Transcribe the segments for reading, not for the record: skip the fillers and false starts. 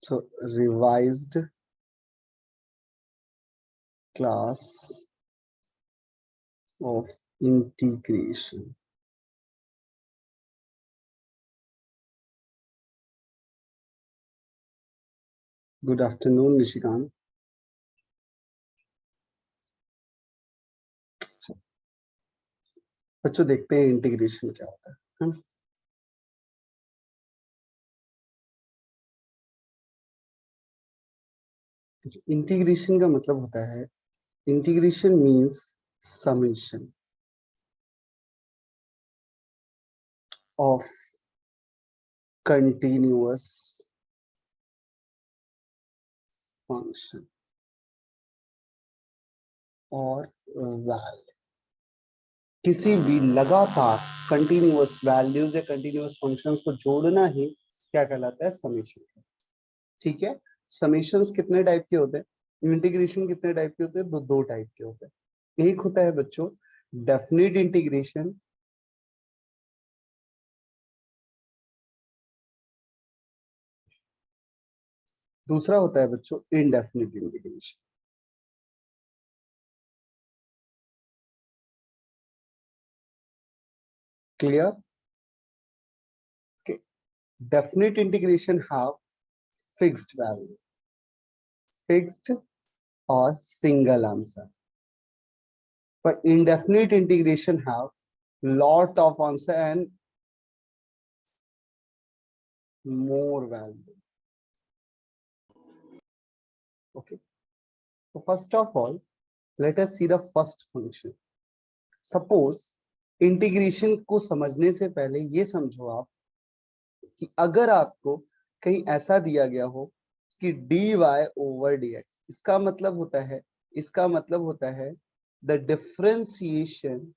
So revised class of integration. Good afternoon, Nishikant. बच्चों देखते हैं इंटीग्रेशन क्या होता है ना? इंटीग्रेशन का मतलब होता है, integration means summation of continuous function और वैल्यू। किसी भी लगातार कंटिन्यूअस वैल्यूज या कंटिन्यूअस फंक्शंस को जोड़ना ही क्या कहलाता है? समेशन। ठीक है, समेशंस कितने टाइप के होते हैं? इंटीग्रेशन कितने टाइप के होते हैं? दो टाइप के होते हैं। एक होता है बच्चों डेफिनिट इंटीग्रेशन, दूसरा होता है बच्चों indefinite integration. Clear? Definite integration have fixed value, fixed और single answer, but indefinite integration have lot of answer and more value. Okay, so first of all let us see the first function. Suppose integration को समझने से पहले ये समझो आप कि अगर आपको कहीं ऐसा दिया गया हो कि dy over dx, इसका मतलब होता है the differentiation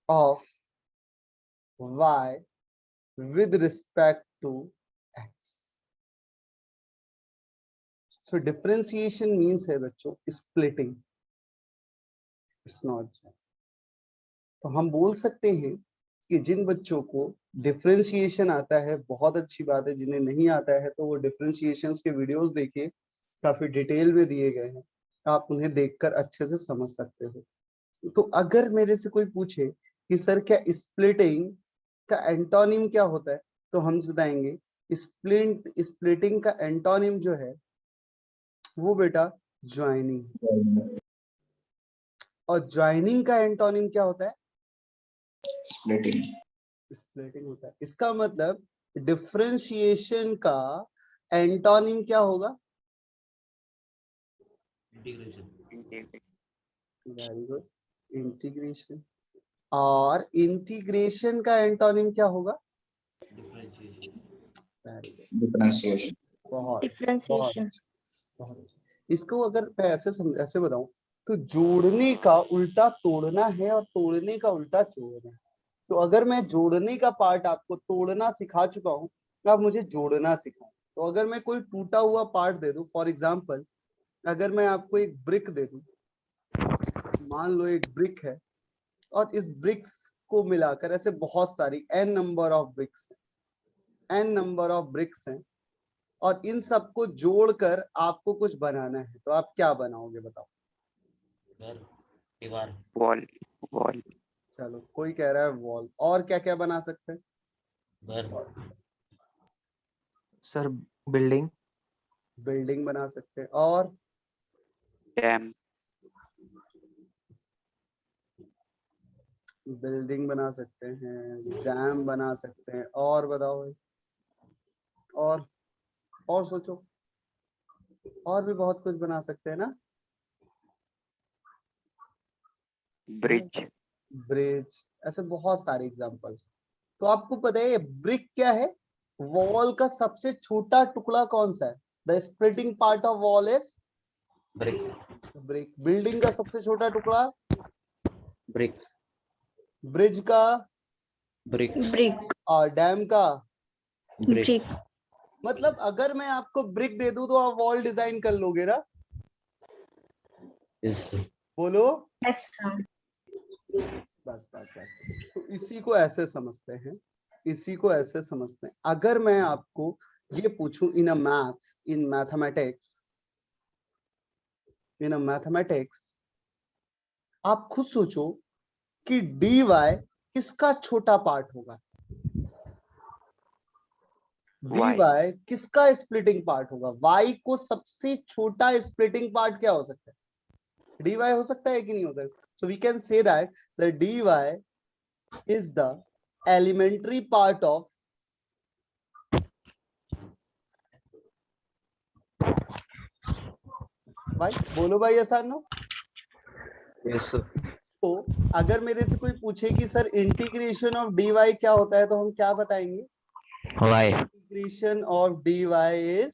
of y with respect to x. So differentiation means है बच्चों splitting, it's not join. तो हम बोल सकते हैं कि जिन बच्चों को डिफरेंशिएशन आता है बहुत अच्छी बात है, जिन्हें नहीं आता है तो वो डिफरेंशिएशंस के वीडियोस देखिए, काफी डिटेल में दिए गए हैं, आप उन्हें देखकर अच्छे से समझ सकते हो। तो अगर मेरे से कोई पूछे कि सर क्या स्प्लिटिंग का एंटोनिम क्या होता है, तो हम बताएंगे स्प्लिटिंग का एंटोनिम जो है वो बेटा ज्वाइनिंग, और ज्वाइनिंग का एंटोनिम क्या होता है? स्प्लिटिंग। स्प्लिटिंग होता है। इसका मतलब डिफरेंशिएशन का एंटोनिम क्या होगा? इंटीग्रेशन। Very good, integration. और इंटीग्रेशन का एंटोनिम क्या होगा? डिफरेंशिएशन। बहुत बहुत। इसको अगर मैं ऐसे बताऊं तो जोड़ने का उल्टा तोड़ना है और तोड़ने का उल्टा जोड़ना है। तो अगर मैं जोड़ने का पार्ट आपको तोड़ना सिखा चुका हूं तो आप मुझे जोड़ना सिखाओ। तो अगर मैं कोई टूटा हुआ पार्ट दे दूं, फॉर एग्जांपल अगर मैं आपको एक ब्रिक दे दूं, मान लो एक ब्रिक है और इस ब्रिक्स को मिलाकर ऐसे बहुत सारी n नंबर ऑफ ब्रिक्स हैं और इन सबको जोड़कर आपको कुछ बनाना है, तो आप क्या बनाओगे बताओ? दीवार, वॉल। चलो, कोई कह रहा है वॉल, और क्या क्या बना सकते हैं? सर बिल्डिंग बना सकते हैं, और डैम, बिल्डिंग बना सकते हैं, डैम बना सकते हैं, और बताओ भाई, और सोचो, और भी बहुत कुछ बना सकते हैं ना? ब्रिज, ऐसे बहुत सारे एग्जांपल्स। तो आपको पता है ब्रिक क्या है? वॉल का सबसे छोटा टुकड़ा कौन सा है? The splitting part of wall is brick. Building का सबसे छोटा टुकड़ा? ब्रिक। ब्रिज का? ब्रिक। और डैम का? ब्रिक। मतलब अगर मैं आपको ब्रिक दे दूं तो आप वॉल डिजाइन कर लोगे ना? बोलो। Yes sir. बस। तो इसी को ऐसे समझते हैं इसी को ऐसे समझते हैं। अगर मैं आपको ये पूछूं इन अ मैथ्स, इन मैथमेटिक्स, आप खुद सोचो कि dy किसका छोटा पार्ट होगा, dy किसका स्प्लिटिंग पार्ट होगा, y को सबसे छोटा स्प्लिटिंग पार्ट क्या हो सकता है, dy हो सकता है कि नहीं हो सकता। So we can say that the dy is the elementary part of y। बोलो भाई ऐसा नो। Yes. तो अगर मेरे से कोई पूछे कि सर इंटीग्रेशन ऑफ dy क्या होता है, तो हम क्या बताएंगे, Y. Integration of dy is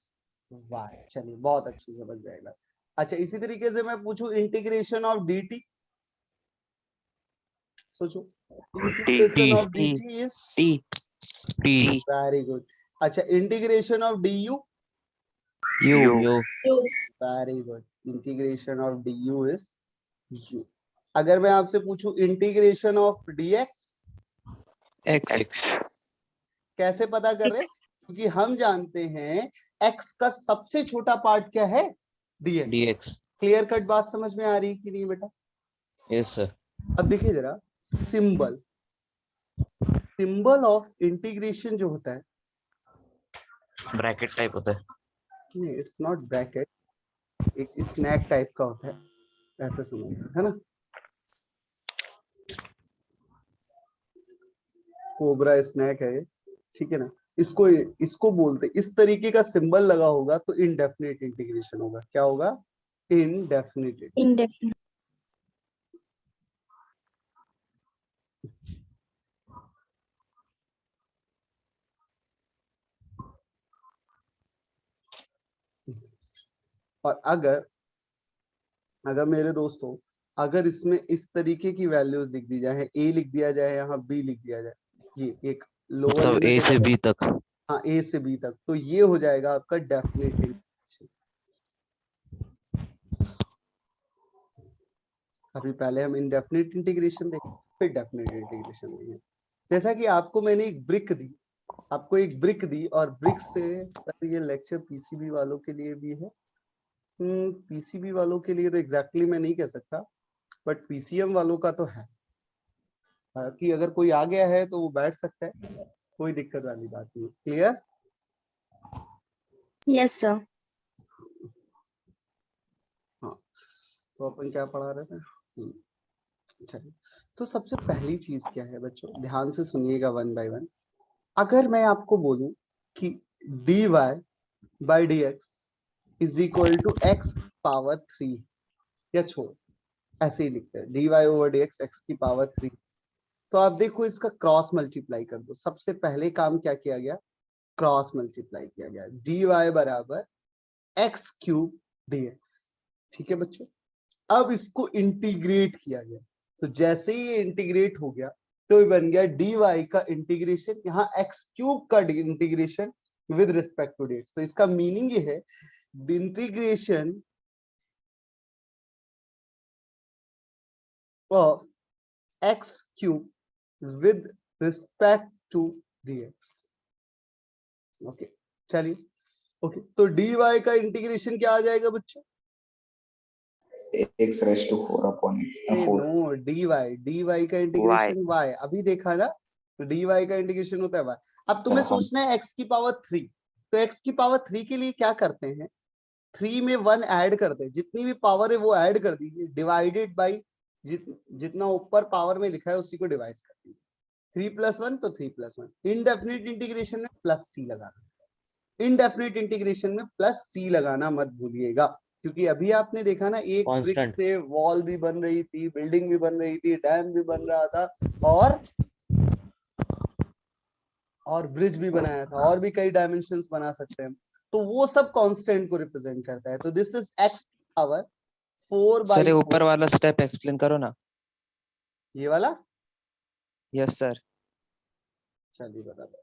y। चलिए बहुत अच्छी समझ जाएगा। अच्छा इसी तरीके से मैं पूछूं इंटीग्रेशन ऑफ dt, सोचो integration of dt is T. Very good. अच्छा integration of du, U. Very good, integration of du is u। अगर मैं आपसे पूछूं इंटीग्रेशन ऑफ dx, X. कैसे पता कर रहे हैं, क्योंकि हम जानते हैं x का सबसे छोटा पार्ट क्या है, dx। क्लियर कट बात समझ में आ रही है कि नहीं बेटा। Yes sir. अब देखिए जरा सिंबल ऑफ इंटीग्रेशन जो होता है, Bracket टाइप होता है। नहीं इट्स नॉट ब्रैकेट, एक स्नैक टाइप का होता है, ऐसे समझ है ना, कोबरा स्नैक है ये, ठीक है ना। इसको बोलते, इस तरीके का सिंबल लगा होगा तो इनडेफिनिट इंटीग्रेशन होगा। क्या होगा, इनडेफिनिट। Indefinite. और अगर मेरे दोस्तों, अगर इसमें इस तरीके की वैल्यूज लिख दी जाए, a लिख दिया जाए, यहाँ b लिख दिया जाए, ये एक लोअर मतलब A से B तक। हाँ a से b तक, तो ये हो जाएगा आपका डेफिनेट इंटीग्रेशन। अभी पहले हम इनडेफिनिट इंटीग्रेशन देखें, फिर डेफिनेट इंटीग्रेशन देखें। जैसा कि आपको मैंने एक ब्रिक दी, और ब्रिक से सर ये लेक्चर पीसीबी वालों के लिए भी है। पीसीबी वालों के लिए तो एग्जैक्टली मैं नहीं कह सकता, बट पीसीएम वालों का तो है कि अगर कोई आ गया है तो वो बैठ सकता है, कोई दिक्कत वाली बात नहीं। क्लियर। Yes, sir. हाँ तो अपन क्या पढ़ा रहे थे, चलिए। तो सबसे पहली चीज क्या है बच्चों, ध्यान से सुनिएगा वन बाय वन। अगर मैं आपको बोलूं कि dy by dx is equal to x power 3, या छोड़ ऐसे ही लिखते हैं dy ओवर dx x की पावर 3, तो आप देखो इसका क्रॉस मल्टीप्लाई कर दो। सबसे पहले काम क्या किया गया, क्रॉस मल्टीप्लाई किया गया, dy बराबर x क्यूब dx। ठीक है बच्चों, अब इसको इंटीग्रेट किया गया, तो जैसे ही ये इंटीग्रेट हो गया तो ये बन गया dy का इंटीग्रेशन, यहाँ x क्यूब का integration with respect to dx। तो इसका मीनिंग ये है the integration of x cube with respect to dx। Okay चलिए, ओके तो dy का इंटीग्रेशन क्या आ जाएगा बच्चों, X raised to 4 upon 4. No dy का इंटीग्रेशन y, अभी देखा ना, तो dy का इंटीग्रेशन होता है y। अब तुम्हें सोचना है x की पावर 3, तो x की पावर 3 के लिए क्या करते हैं, 3 में 1 ऐड करते हैं, जितनी भी पावर है वो ऐड कर दीजिए, डिवाइडेड बाई जितना ऊपर पावर में लिखा है उसी को डिवाइड कर दीजिए। 3 + 1 तो 3 + 1। इनडेफिनिट इंटीग्रेशन में प्लस सी लगाना, इनडेफिनिट इंटीग्रेशन में प्लस सी लगाना मत भूलिएगा, क्योंकि अभी आपने देखा ना एक ब्रिक से वॉल भी बन रही थी, बिल्डिंग भी बन रही थी, डैम भी बन रहा था, और ब्रिज भी बनाया था, और भी कई डायमेंशंस बना सकते हैं, तो वो सब कांस्टेंट को रिप्रेजेंट करता है। तो this is x power 4 by 4। Sir ऊपर वाला स्टेप एक्सप्लेन करो ना। ये वाला, यस सर। चलिए बता दो।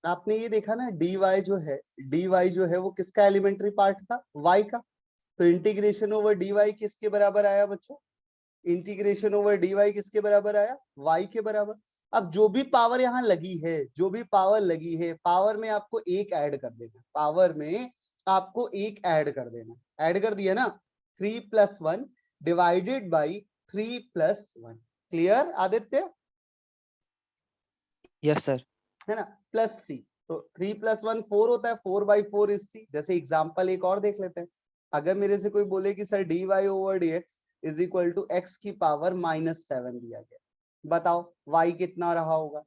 आपने ये देखा ना dy जो है वो किसका एलिमेंट्री पार्ट था, y का, तो इंटीग्रेशन ओवर dy किसके बराबर आया बच्चों, इंटीग्रेशन ओवर dy किसके बराबर आया, y के बराबर। अब जो भी पावर यहाँ लगी है, जो भी पावर लगी है, पावर में आपको एक ऐड कर देना, पावर में आपको एक ऐड कर देना, ऐड कर दिया ना, 3 + 1 divided by 3 + 1। Clear Aditya? Yes sir. है ना, प्लस सी, तो 3 + 1 4 होता है, 4/4 इज सी। जैसे एग्जांपल एक और देख लेते हैं, अगर मेरे से कोई बोले कि sir dy/dx is equal to x की पावर -7 दिया गया, बताओ y कितना रहा होगा,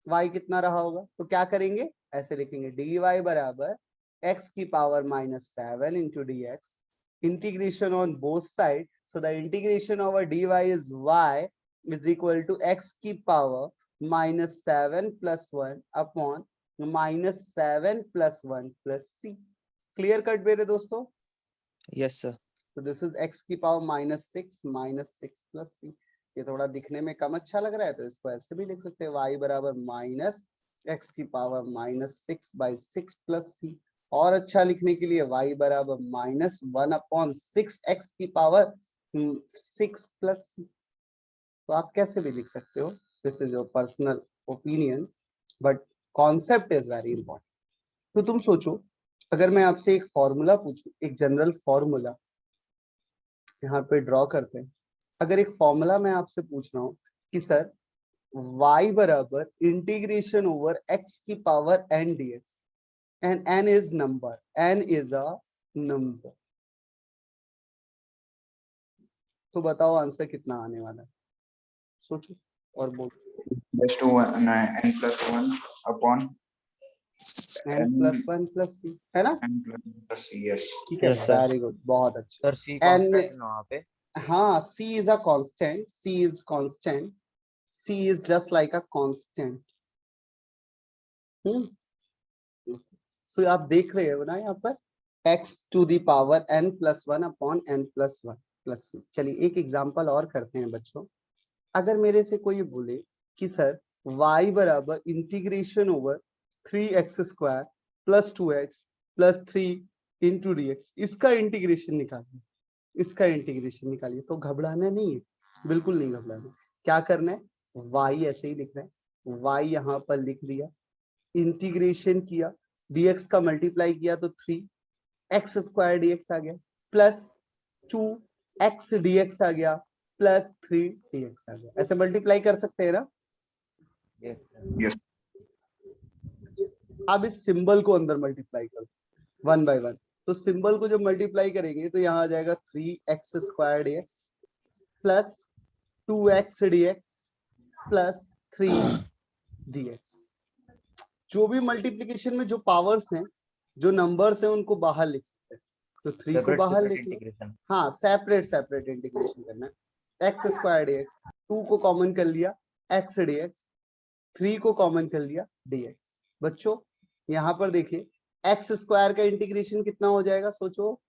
y कितना रहा होगा? तो क्या करेंगे, ऐसे लिखेंगे dy बराबर x की power -7 into dx, integration on both side, so the integration over dy is y is equal to x की power -7 + 1 upon -7 + 1 + c। Clear cut मेरे दोस्तों? Yes sir. तो दिस इज x की पावर -6 + c। ये थोड़ा दिखने में कम अच्छा लग रहा है, तो इसको ऐसे भी लिख सकते हैं, y बराबर -x की पावर -6/6 + c। और अच्छा लिखने के लिए y बराबर -1/6x की पावर 6 + c। तो आप कैसे भी लिख सकते हो, this is your personal opinion, but concept is very important. तो तुम सोचो, अगर मैं आपसे एक फॉर्मूला पूछूं, एक जनरल फॉर्मूला यहाँ पे ड्रॉ करते हैं, अगर एक फॉर्मूला मैं आपसे पूछ रहा हूँ कि सर y बराबर इंटीग्रेशन ओवर x की power n dx, and n is number, n is a number, तो बताओ आंसर कितना आने वाला है? सोचो और बोलो। n+1 upon n + 1 + c, है ना? n+c, yes. ठीक है, Yes, sir. वेरी गुड, बहुत अच्छा। सर c n कांस्टेंट में है ना वहाँ पे? हाँ, c is a constant, c is constant, c is just like a constant। सो आप देख रहे हो ना यहाँ पर x to the power n + 1 upon n + 1 + c। चलिए एक एग्जांपल और करते हैं बच्चों। अगर मेरे से कोई बोले कि सर y बराबर integration over 3x² + 2x + 3 into dx, इसका इंटीग्रेशन निकालिए, इसका इंटीग्रेशन निकालिए, तो घबराना नहीं है, बिल्कुल नहीं घबराना। क्या करना है, y ऐसे ही लिखना है, y यहाँ पर लिख दिया, इंटीग्रेशन किया, dx का मल्टीप्लाई किया तो 3x² dx आ गया, प्लस 2x dx आ गया, प्लस 3 dx आ गया। ऐसे मल्टीप्लाई कर सकते हैं ना? Yes. अब इस सिंबल को अंदर मल्टीप्लाई करो 1 by 1, तो सिंबल को जब मल्टीप्लाई करेंगे तो यहाँ आ जाएगा 3x² dx plus 2x dx plus 3 dx। जो भी मल्टीप्लिकेशन में जो पावर्स हैं, जो नंबर्स हैं, उनको बाहर लिख सकते हैं, तो 3 को बाहर लिख लो। हाँ, सेपरेट इंटीग्रेशन करना है। x² dx, 2 को कॉमन कर लिया x dx, 3 को कॉमन कर लिया dx। बच्चों यहाँ पर देखिए x² का इंटीग्रेशन कितना हो जाएगा, सोचो,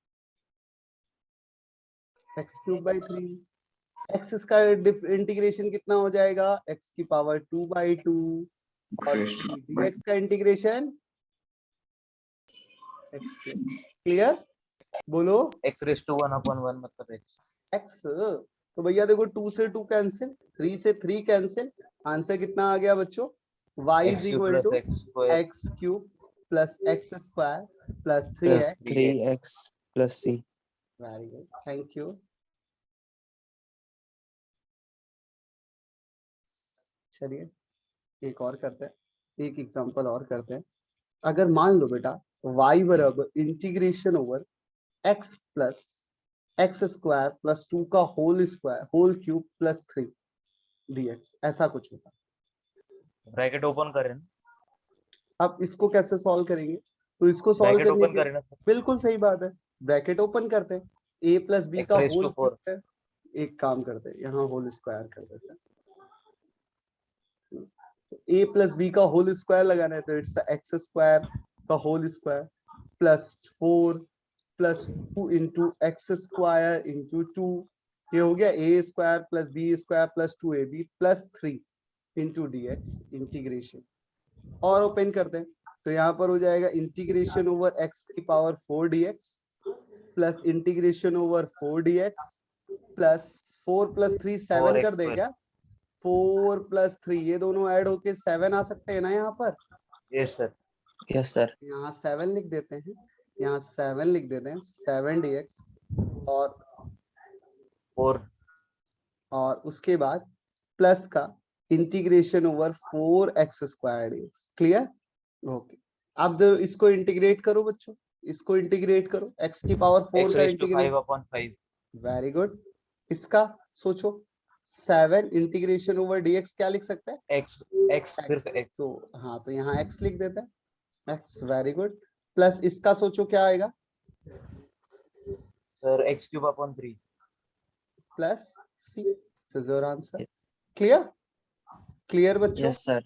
x³ 3। x का इंटीग्रेशन कितना हो जाएगा, x की पावर 2/2, और dx का इंटीग्रेशन क्लियर, बोलो। x⁻1 मतलब x, तो भैया देखो 2 से 2 कैंसिल, 3 से 3 कैंसिल, आंसर कितना आ गया बच्चों, y is equal to x³ plus x² plus 3x + c। Very good, thank you. चलिए एक और करते हैं, एक एग्जांपल और करते हैं। अगर मान लो बेटा y बराबर integration over x plus x² plus 2 का होल क्यूब प्लस 3 dx, ऐसा कुछ होता। ब्रैकेट ओपन करें ना? अब इसको कैसे सॉल्व करेंगे, तो इसको सॉल्व ब्रैकेट करने ओपन के करें ना? बिल्कुल सही बात है, ब्रैकेट ओपन करते हैं, a प्लस बी का x⁻⁴ होल क्यूब है, एक काम करते हैं यहाँ होल स्क्वायर कर देते हैं, a प्लस बी का होल स्क्वायर लगाना है, तो इट्स x² का whole square plus 4 plus 2 into x² into 2, ये हो गया a² plus b² plus 2ab plus 3 into dx integration. और ओपन करते हैं, तो यहाँ पर हो जाएगा इंटीग्रेशन ओवर x की power 4 dx plus integration over 4 dx plus 4 + 3 7 कर दे क्या, 4 + 3 ये दोनों ऐड होके 7 आ सकते हैं ना यहाँ पर। Yes, sir. Yes, sir. यहाँ 7 लिख देते हैं, यहाँ 7 लिख देते हैं, 7 dx और 4. उसके बाद प्लस का integration over 4x² dx। Clear? Okay, अब इसको इंटीग्रेट करो बच्चों, इसको इंटीग्रेट करो, x की पावर 4 X का raised to integrate. 5/5. Very good. इसका सोचो 7 इंटीग्रेशन ओवर dx क्या लिख सकते हैं? X सिर्फ X. तो हाँ, तो यहाँ x लिख देते हैं, x। Very good. प्लस इसका सोचो क्या आएगा? Sir, x³/3. Plus c। This is your answer. Clear? Clear बच्चों? Yes, sir.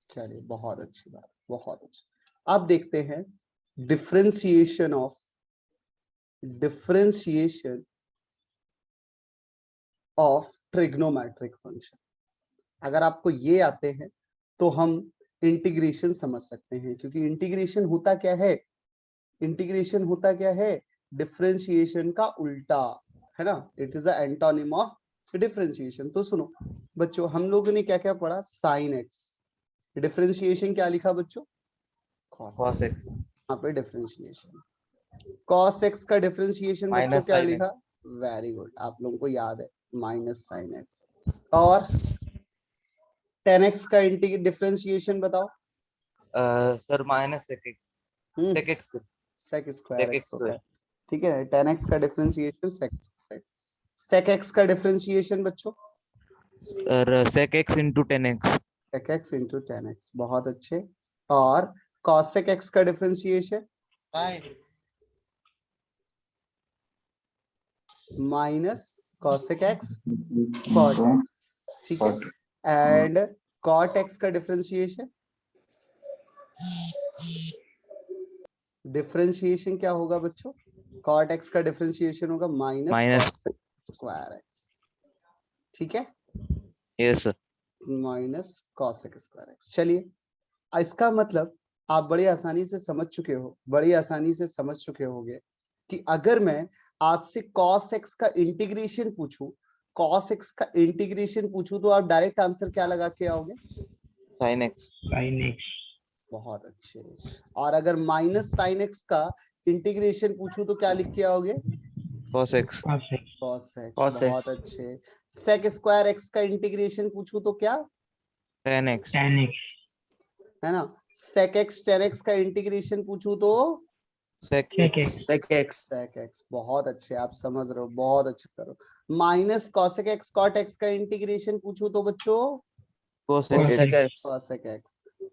चलिए, बहुत अच्छी बात, बहुत अच्छा। अब देखते हैं डिफरेंशिएशन ऑफ ट्रिग्नोमेट्रिक फंक्शन। अगर आपको ये आते हैं तो हम इंटीग्रेशन समझ सकते हैं, क्योंकि इंटीग्रेशन होता क्या है? इंटीग्रेशन होता क्या है? डिफरेंशिएशन का उल्टा, है ना? It is the antonym of differentiation. तो सुनो बच्चों, हम लोगों ने क्या क्या पढ़ा? Sine x. डिफरेंशिएशन क्या लिखा बच्चों? Cos X. यहाँ पे डिफरेंशिएशन cos x का डिफरेंशिएशन बच्चों Minus क्या sin लिखा? वेरी गुड, आप लोगों को याद है, माइनस साइन एक्स। और tan x का डिफरेंशिएशन बताओ। Sir, minus sec X. Sec X. sec Sec square X x होता है, square. ठीक है। tan x का डिफरेंशिएशन sec x का डिफरेंशिएशन बच्चों Sec X into 10x. sec x into tan x। बहुत अच्छे। और cosec x का differentiation minus cosec x cot x, ठीक है। एंड cot x का डिफरेंशिएशन क्या होगा बच्चों? cot x का डिफरेंशिएशन होगा minus Minus. cos square x, ठीक है, Yes, sir. Minus cosec square x। चलिए, इसका मतलब आप बड़ी आसानी से समझ चुके हो, बड़ी आसानी से समझ चुके होंगे कि अगर मैं आपसे cos x का इंटीग्रेशन पूछूं, cos x का इंटीग्रेशन पूछूं, तो आप डायरेक्ट आंसर क्या लगा के आओगे? Sin X. बहुत अच्छे। और अगर माइनस साइन एक्स का इंटीग्रेशन पूछूं तो क्या लिख के आओगे? Cos X. cos x। Cos बहुत x. अच्छे। sec स्क्वायर x का इंटीग्रेशन पूछूं तो क्या? Tan X. है ना। sec x tan x का इंटीग्रेशन पूछूं तो Sec X. Sec x. sec x। बहुत अच्छे, आप समझ रहे हो, बहुत अच्छा करो। Minus cosec x cot x का इंटीग्रेशन पूछूं तो बच्चों Cos X. Cosec x. cosec x।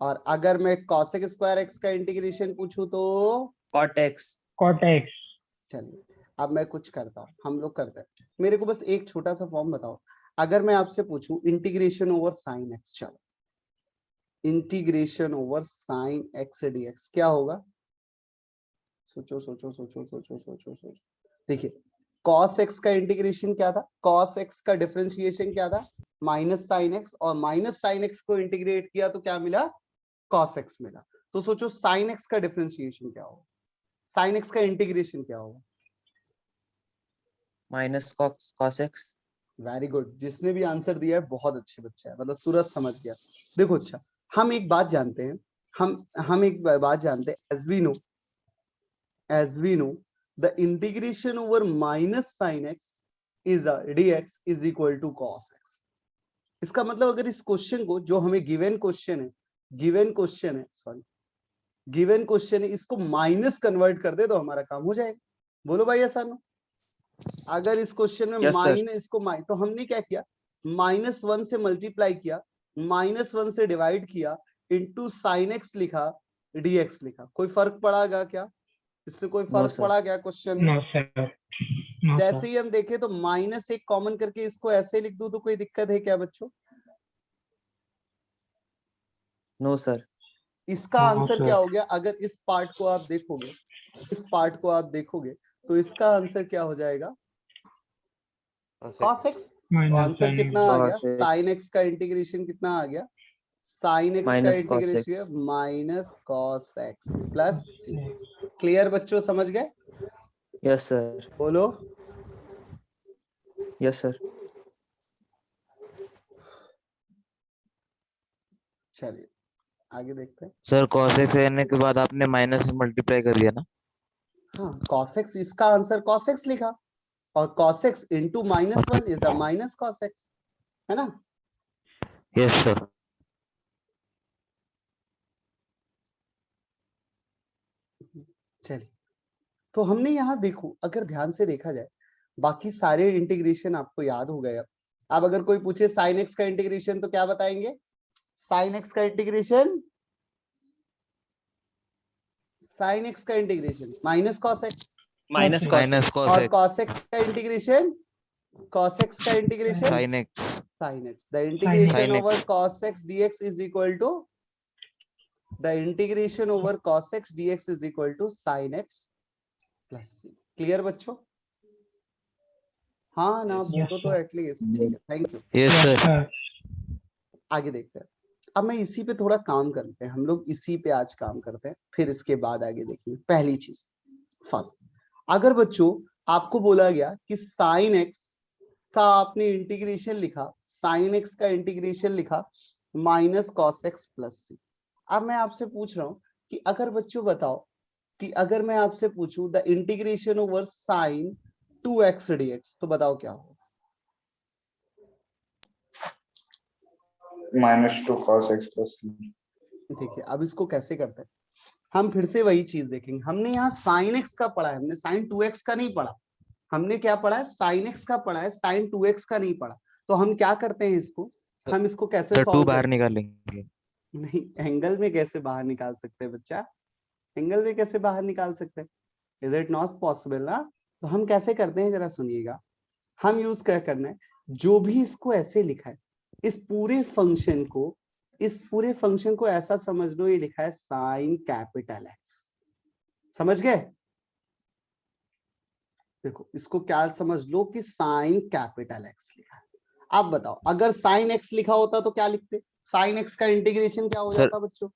और अगर मैं cosec स्क्वायर x का इंटीग्रेशन पूछूं तो Cot x. चलिए, अब मैं कुछ करता हूँ, हम लोग करते हैं। मेरे को बस एक छोटा सा फॉर्म बताओ। अगर मैं आपसे पूछूं इंटीग्रेशन ओवर साइन एक्स, चलो integration over sine x dx क्या होगा? सोचो सोचो सोचो सोचो सोचो सोचो। देखिए, cos x का इंटीग्रेशन क्या था? cos x का डिफरेंशिएशन क्या था? Minus sine x. और माइनस साइन एक्स को इंटीग्रेट किया तो क्या मिला? cos x मिला। तो सोचो साइन एक्स का डिफरेंशिएशन क्या होगा? साइन एक्स का इंटीग्रेशन क्या होगा? Minus cos x. Very good, जिसने भी आंसर दिया है बहुत अच्छे बच्चे है, मतलब तुरंत समझ गया। देखो, अच्छा, हम एक बात जानते हैं, हम एक बात जानते हैं, as we know the integration over minus sin x is dx is equal to cos x। इसका मतलब अगर इस क्वेश्चन को, जो हमें गिवन क्वेश्चन है, इसको माइनस कन्वर्ट कर दे तो हमारा काम हो जाएगा। बोलो भाई आसान। अगर इस क्वेश्चन में Yes, sir. माइनस तो हमने क्या किया? -1 से मल्टीप्लाई किया, -1 से डिवाइड किया, इनटू sin x लिखा, dx लिखा। कोई फर्क पड़ागा क्या? इससे कोई No, फर्क sir. पड़ा क्या क्वेश्चन में? जैसे ही हम देखें तो -1 कॉमन करके इसको ऐसे लिख दूं तो कोई दिक्कत है क्या बच्चों? No, sir. इसका आंसर क्या हो गया? अगर इस पार्ट को आप देखोगे, तो इसका आंसर क्या हो जाएगा? cos x। तो आंसर कितना आ गया? Cos x. sin x का इंटीग्रेशन कितना आ गया? sin x का Minus cos x. Integration minus cos x plus c। Clear बच्चों, समझ गए? Yes, sir. बोलो। Yes, sir. चलिए आगे देखते हैं। सर cos x लेने के बाद आपने माइनस से मल्टीप्लाई कर दिया ना? हाँ cos x, इसका आंसर cos x लिखा, और cos x into -1 is a minus cos x, है ना? Yes sir. चलिए, तो हमने यहाँ देखो, अगर ध्यान से देखा जाए, बाकी सारे इंटीग्रेशन आपको याद हो गए। अब अगर कोई पूछे साइन एक्स का इंटीग्रेशन तो क्या बताएंगे? साइन एक्स का इंटीग्रेशन, साइन एक्स का integration minus cos x, minus minus cos cos और x कॉस एक्स का इंटीग्रेशन, कॉस एक्स का integration sin x sine x. The integration sin over x cos x dx is equal to, the integration over cos x dx is equal to sine x plus C. Clear बच्चों? हाँ ना, बोलो तो at least. ठीक है, thank you. Yes sir. आगे देखते हैं। अब मैं इसी पे थोड़ा काम करते हैं, हम लोग इसी पे आज काम करते हैं, फिर इसके बाद आगे देखेंगे। पहली चीज, फर्स्ट, अगर बच्चों आपको बोला गया कि साइन एक्स का आपने इंटीग्रेशन लिखा, साइन एक्स का इंटीग्रेशन लिखा माइनस कॉस एक्स प्लस सी। अब मैं आपसे पूछ रहा हूं कि अगर बच्चों बताओ कि अगर मैं आपसे पूछूं the integration over sine 2x dx, तो बताओ क्या होगा? -2 cos x plus c। देखिए अब इसको कैसे करते हैं, हम फिर से वही चीज देखेंगे। हमने यहाँ साइन एक्स का पढ़ा है, हमने साइन 2x का नहीं पढ़ा। हमने क्या पढ़ा है? साइन एक्स का पढ़ा है, साइन 2x का नहीं पढ़ा। तो हम क्या करते हैं इसको, हम इसको कैसे सर 2 सॉल्व बाहर करते निकालेंगे। हैं? नहीं, एंगल में कैसे बाहर निकाल सकते हैं बच्चा? एंगल में कैसे बाहर निकाल सकते हैं? इज इट नॉट पॉसिबल ना? तो हम कैसे करते हैं, जरा सुनिएगा। हम यूज क्या करना है, जो भी इसको ऐसे लिखा है, इस पूरे फंक्शन को, इस पूरे फंक्शन को ऐसा समझ लो, ये लिखा है साइन कैपिटल एक्स। समझ गए? देखो इसको क्या समझ लो कि साइन कैपिटल एक्स लिखा है। आप बताओ, अगर साइन एक्स लिखा होता तो क्या लिखते? साइन एक्स का इंटीग्रेशन क्या हो सर जाता बच्चों?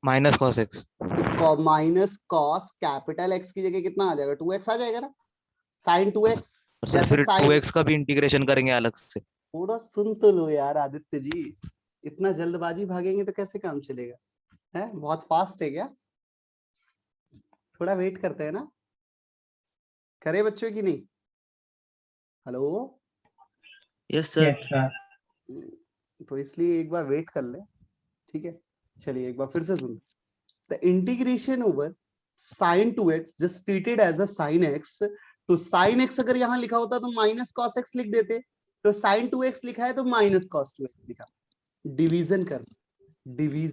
Minus cos x। तो माइनस कॉस कैपिटल एक्स की जगह कितना आ जाएगा? 2x आ जाएगा ना, साइन 2x। और सर जैसे फिर साइन, 2x का भी इंटीग्रेशन करेंगे अलग से। थोड़ा सुन तो लो यार आदित्य जी, इतना जल्दबाजी भागेंगे तो कैसे काम चलेगा? है बहुत फास्ट है क्या? थोड़ा वेट करते हैं ना, करे बच्चों की नहीं? Hello, yes sir. तो इसलिए एक बार वेट कर ले, ठीक है? चलिए एक बार फिर से सुन। The integration over sine 2x just treated as a sine x, तो साइन x अगर यहाँ लिखा होता तो माइनस कॉस x लिख देते, तो साइन 2x लिखा है तो माइनस कॉस 2x लिखा। डिवीजन कर, डिवीजन,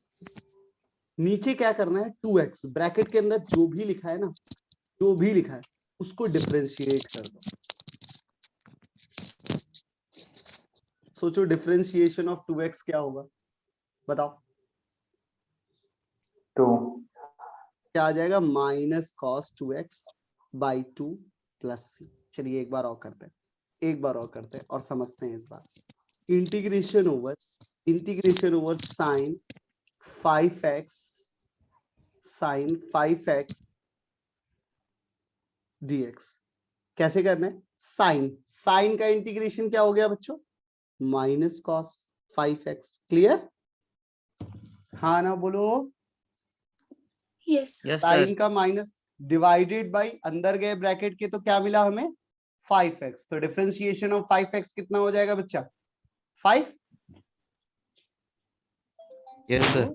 नीचे क्या करना है? 2x ब्रैकेट के अंदर जो भी लिखा है ना, जो भी लिखा है उसको डिफरेंशिएट कर दो। सोचो डिफरेंशिएशन ऑफ 2x क्या होगा, बताओ 2 क्या आ जाएगा? Minus cos 2x by 2 plus C. चलिए एक बार और करते हैं, एक बार और करते हैं और समझते हैं इस बार। Integration over sine 5x, sine 5x dx। कैसे करना है? साइन, साइन का इंटीग्रेशन क्या हो गया बच्चों? Minus cos 5x। क्लियर? हाँ ना बोलो? Yes. Yes sine sir. का माइनस डिवाइडेड बाई अंदर गए ब्रैकेट के, तो क्या मिला हमें? 5x। तो डिफरेंशिएशन ऑफ 5x कितना हो जाएगा बच्चा? 5 yes sir.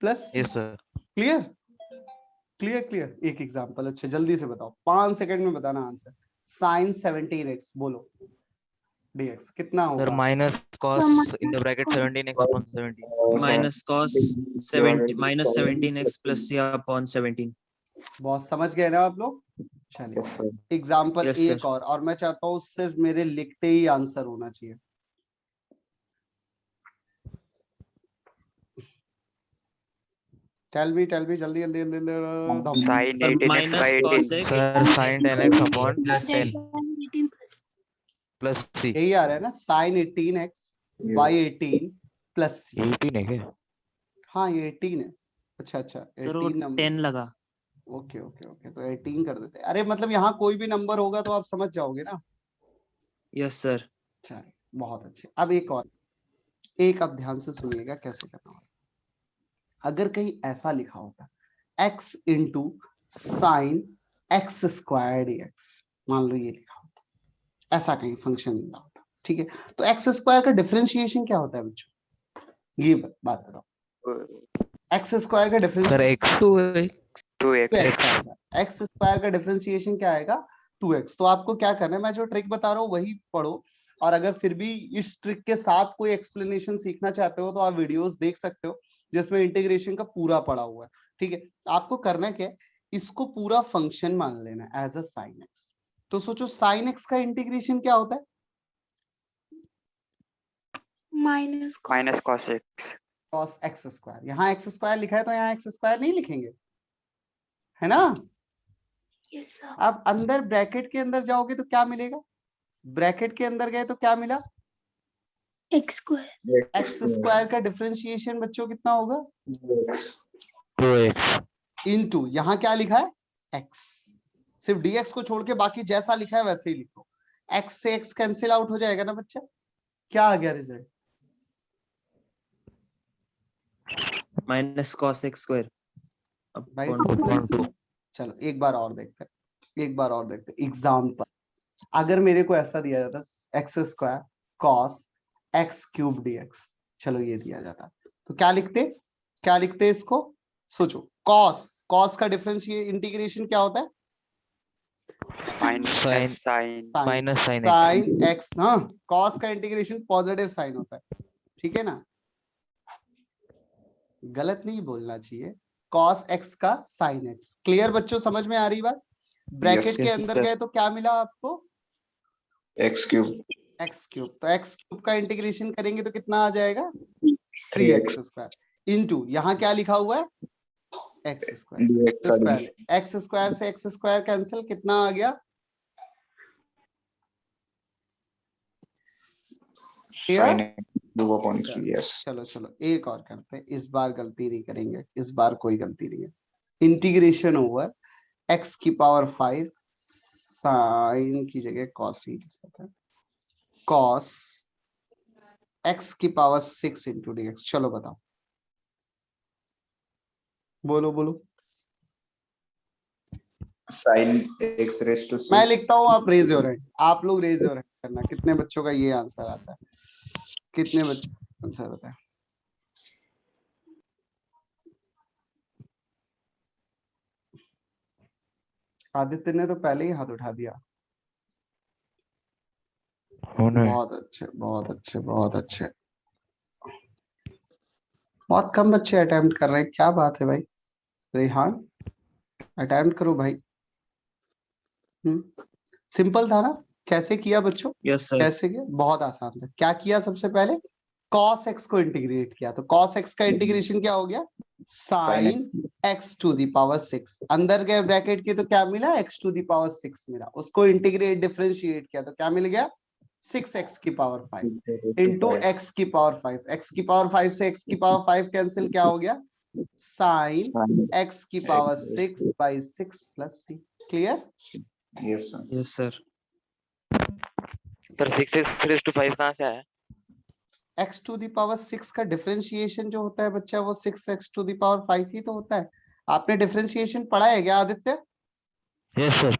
Plus. Yes sir. Clear? Clear clear. एक एग्जांपल, अच्छा जल्दी से बताओ, 5 सेकंड में बताना आंसर। साइन 17x बोलो dx कितना सर होगा? Minus cos in the bracket 17x upon 17। Minus cos 17x plus c upon 17। बहुत समझ गए ना आप लोग? चलिए yes sir। एग्जांपल Yes, एक sir. और मैं चाहता हूँ सिर्फ मेरे लिखते ही आंसर होना चाहिए। टेल मी जल्दी जल्दी जल्दी जल्दी। sin Sir, 18x minus by 18। cos x sir sin 10x upon plus 10 c। Plus c। यही आ रहा है ना, साइन 18x बाई 18 प्लस सी। 18 है क्या? हाँ ये 18 है। अच्छा अच्छा, सर वो 18 नंबर। 10 लगा। ओके ओके ओके, तो 18 कर देते हैं। अरे मतलब यहाँ कोई भी नंबर होगा तो आप समझ जाओगे ना। Yes sir. चलिए बहुत अच्छे। अब एक और, एक आप ध्यान से सुनिएगा कैसे करना होगा। अगर कहीं ऐसा लिखा होता x into sine x square dx, मान लो ये लिखा होता, ऐसा कहीं फंक्शन मिला होता, ठीक है, तो एक्स स्क्वायर का डिफरेंशिएशन क्या होता है बच्चों, ये बात बताओ। एक्स स्क्वायर का sir differentiation x 2x. X square का डिफरेंशिएशन क्या आएगा 2x। तो आपको क्या करना है, मैं जो ट्रिक बता रहा हूँ वही पढ़ो, और अगर फिर भी इस ट्रिक के साथ कोई एक्सप्लेनेशन सीखना चाहते हो तो आप वीडियोस देख सकते हो जिसमें इंटीग्रेशन का पूरा पढ़ा हुआ है, ठीक है। आपको करना क्या है, इसको पूरा फंक्शन मान लेना एज अ साइन एक्स। तो सोचो साइन एक्स का इंटीग्रेशन क्या होता है, Minus cos x. Cos x square. यहाँ एक्स स्क्वायर लिखा है तो यहाँ एक्स स्क्वायर नहीं लिखेंगे, है ना। Yes, sir. अब अंदर ब्रैकेट के अंदर जाओगे तो क्या मिलेगा, ब्रैकेट के अंदर गए तो क्या मिला, X square. एक्स स्क्वायर का डिफरेंशिएशन बच्चों कितना होगा 2x इनटू, यहाँ क्या लिखा है x, सिर्फ dx को छोड़ के बाकी जैसा लिखा है वैसे ही लिखो। x से x कैंसिल आउट हो जाएगा ना बच्चा, क्या आ गया result, minus cos x square right. upon 2. चलो एक बार और देखते हैं, एक बार और देखते हैं एग्जाम्पल। अगर मेरे को ऐसा दिया जाता x square cos x cube dx, चलो ये दिया जाता तो क्या लिखते, क्या लिखते इसको, सोचो कॉस, कॉस का डिफरेंस ये इंटीग्रेशन क्या होता है, sine minus sine sine x, हाँ कॉस का इंटीग्रेशन पॉजिटिव साइन होता है, ठीक है ना, गलत नहीं बोलना चाहिए, कॉस एक्स का साइन एक्स। क्लियर बच्चों, समझ में आ रही बात। ब्रैकेट के yes, अंदर sir. गए तो क्या मिला आपको X cube. एक्स क्यूब, तो एक्स क्यूब का इंटीग्रेशन करेंगे तो कितना आ जाएगा 3x. 3x स्क्वायर इनटू, यहाँ क्या लिखा हुआ है x square, dx sorry. X square से एक्स स्क्वायर कैंसिल, कितना आ गया, Sin x cube upon 3. Yes. चलो चलो एक और करते हैं, इस बार गलती नहीं करेंगे, इस बार कोई गलती नहीं है। इंटीग्रेशन ओवर x की पावर 5 साइन की जगह कॉस ही लिखा था, कॉस x की पावर 6 इंटू dx। चलो बताओ, बोलो बोलो, Sin x raised to 6. मैं लिखता हूँ आप रेज योर हैंड, आप लोग रेज योर हैंड करना, कितने बच्चों का ये आंसर आता है, कितने बच्चों का आंसर आता है। आदित्य ने तो पहले ही हाथ उठा दिया, बहुत अच्छे बहुत अच्छे बहुत अच्छे, बहुत कम बच्चे अटेम्प्ट कर रहे हैं, क्या बात है भाई। रेहान अटेम्प्ट करो भाई। सिंपल था ना, कैसे किया बच्चों, Yes, sir. कैसे किया, बहुत आसान था। क्या किया, सबसे पहले cos x को इंटीग्रेट किया, तो cos x का इंटीग्रेशन क्या हो गया sin x to the power 6, अंदर गए ब्रैकेट के तो क्या मिला x टू दी पावर 6 मिला, उसको इंटीग्रेट डिफरेंशिएट किया तो क्या मिल गया 6x की पावर 5 इंटू x की पावर 5, x की पावर 5 से x की पावर 5 कैंसिल, क्या हो गया sin x की power 6 by 6 plus c। Clear, Yes, sir. Yes, sir. Sir 6x raised to 5 कहाँ से आया, x टू दी पावर 6 का डिफरेंशिएशन जो होता है बच्चा वो 6x टू दी पावर 5 ही तो होता है। आपने डिफरेंशिएशन पढ़ा है क्या आदित्य, यस सर।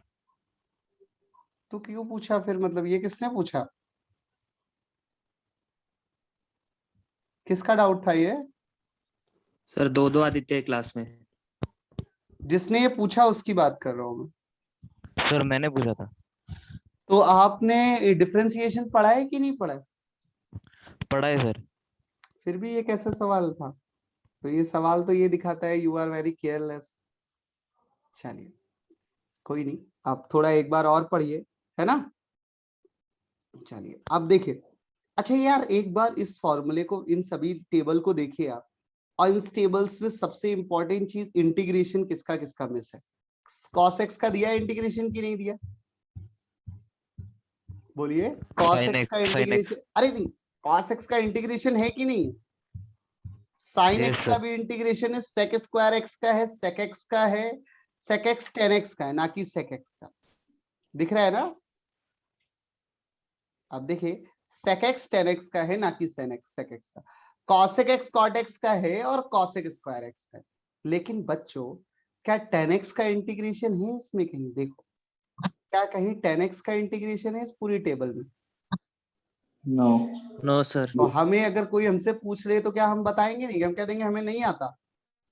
तो क्यों पूछा फिर, मतलब ये किसने पूछा, किसका डाउट था ये, सर दो आदित्य क्लास में। जिसने ये पूछा उसकी बात कर रहा हूँ मैं। सर मैंने पूछा था। तो आपने डिफरेंशिएशन पढ़ा है कि नहीं पढ़ा है, पढ़ा है सर। फिर भी ये कैसा सवाल था, तो ये सवाल तो ये दिखाता है यू आर वेरी केयरलेस। चलिए कोई नहीं, आप थोड़ा एक बार और पढ़िए, है ना। चलिए अब देखिए, अच्छा यार एक बार इस फॉर्मूले को, इन सभी टेबल को देखिए आप, और इस टेबल्स में सबसे इंपॉर्टेंट चीज इंटीग्रेशन किसका किसका मिस है, cos x का दिया इंटीग्रेशन की नहीं दिया, बोलिए cos x का इंटीग्रेशन, अरे नहीं cos x का इंटीग्रेशन है कि नहीं, sin Yes, x का sir. भी इंटीग्रेशन है, sec स्क्वायर x का है, sec x का है, sec x tan x का है, ना कि sec x का, दिख रहा है ना। अब देखिए sec x tan x का है, ना कि sec x का। cosec x cot x का है और cosec square x का है। लेकिन बच्चों क्या tan x का इंटीग्रेशन है इसमें कहीं? देखो, क्या कहीं tan x का इंटीग्रेशन है इस पूरी टेबल में? No. No, sir. तो हमें अगर कोई हमसे पूछ ले तो क्या हम बताएंगे नहीं? हम कह देंगे हमें नहीं आता,